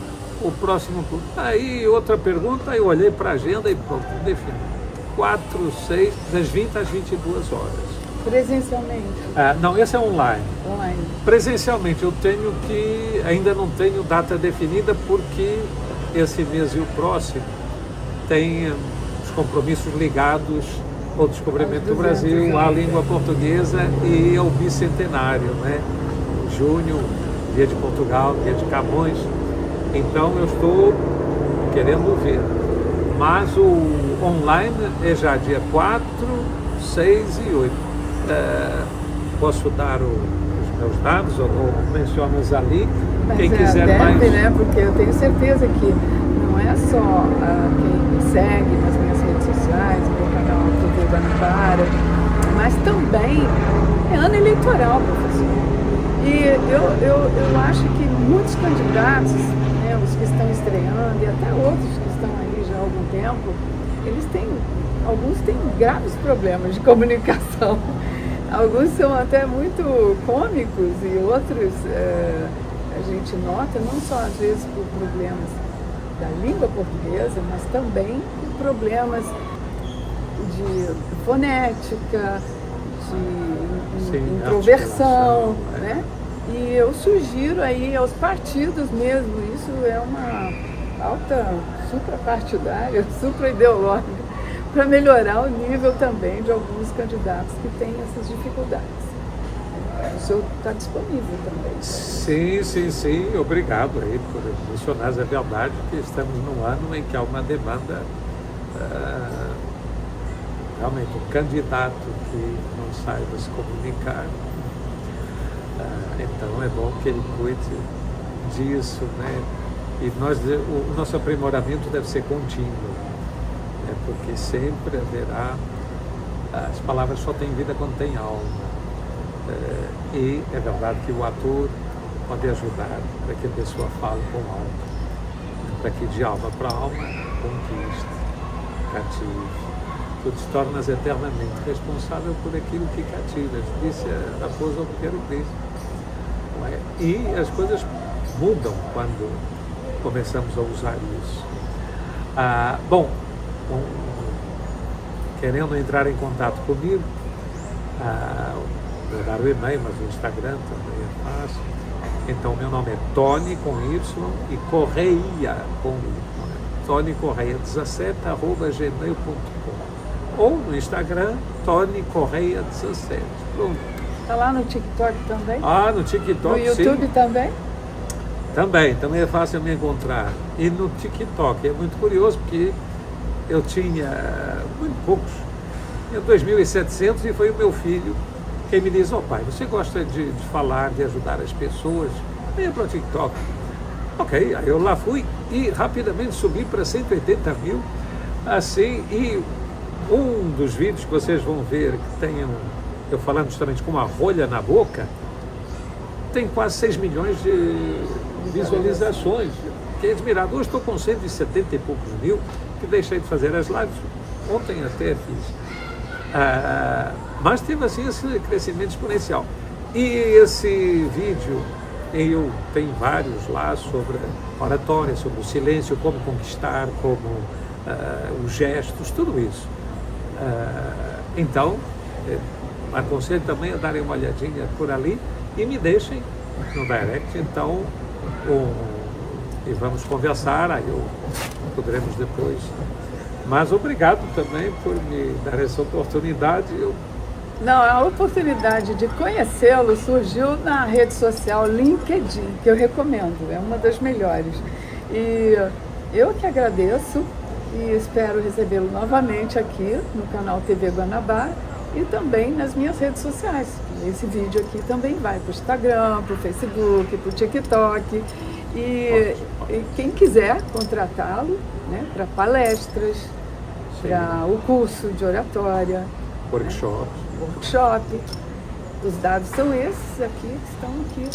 próximo curso? Aí outra pergunta, eu olhei para a agenda e pronto, defini. 4, 6, das 20 às 22 horas. Presencialmente? Não, esse é online. Online. Presencialmente eu tenho que, ainda não tenho data definida, porque esse mês e o próximo tem os compromissos ligados ao descobrimento do Brasil, à língua portuguesa e ao bicentenário, né? Junho, dia de Portugal, dia de Camões. Então eu estou querendo ver. Mas o online é já dia 4, 6 e 8. Posso dar os meus dados ou menciono-os ali? Mas quem quiser deve, mais. Né? Porque eu tenho certeza que não é só quem me segue nas minhas redes sociais, meu canal TV Guanabara, mas também é ano eleitoral, professor. E eu acho que muitos candidatos, né, os que estão estreando e até outros que estão aí já há algum tempo, alguns têm graves problemas de comunicação. Alguns são até muito cômicos e outros a gente nota não só às vezes por problemas da língua portuguesa, mas também por problemas de fonética, de introversão, né? E eu sugiro aí aos partidos mesmo, isso é uma pauta suprapartidária, supraideológica, para melhorar o nível também de alguns candidatos que têm essas dificuldades. O senhor está disponível também. Sim. Obrigado aí por mencionar. É verdade que estamos num ano em que há uma demanda, realmente, um candidato que não saiba se comunicar. Então é bom que ele cuide disso, né? E o nosso aprimoramento deve ser contínuo, né? Porque sempre haverá, as palavras só têm vida quando tem alma. E é verdade que o ator pode ajudar para que a pessoa fale com alma, para que de alma para alma conquiste, cative. Tu te tornas eternamente responsável por aquilo que cativas, disse a raposa ao pequeno príncipe. E as coisas mudam quando começamos a usar isso. Querendo entrar em contato comigo, vou dar o e-mail, mas o Instagram também é fácil. Então, meu nome é Tony com Y e Correia com Y. Tony Correia 17@gmail.com ou no Instagram, Tony Correia 17. Pronto. Está lá no TikTok também? Ah, no TikTok, no YouTube sim. também? Também é fácil me encontrar. E no TikTok, é muito curioso porque eu tinha muito poucos. Tinha 2.700 e foi o meu filho quem me disse: pai, você gosta de falar, de ajudar as pessoas? Venha para o TikTok. Ok, aí eu lá fui e rapidamente subi para 180 mil. Assim, e um dos vídeos que vocês vão ver, que tem eu falando justamente com uma rolha na boca, tem quase 6 milhões de visualizações. Fiquei admirado. Hoje estou com 170 e poucos mil, que deixei de fazer as lives. Ontem até fiz. Mas teve assim esse crescimento exponencial. E esse vídeo, eu tenho vários lá sobre oratória, sobre o silêncio, como conquistar, como os gestos, tudo isso. Então, aconselho também a darem uma olhadinha por ali e me deixem no direct, então, e vamos conversar, aí poderemos depois. Mas obrigado também por me dar essa oportunidade. Não, a oportunidade de conhecê-lo surgiu na rede social LinkedIn, que eu recomendo, é uma das melhores. E eu que agradeço e espero recebê-lo novamente aqui no canal TV Guanabara e também nas minhas redes sociais. Esse vídeo aqui também vai para o Instagram, para o Facebook, para o TikTok. E quem quiser contratá-lo, né, para palestras, para o curso de oratória, workshop. Os dados são esses aqui, que estão aqui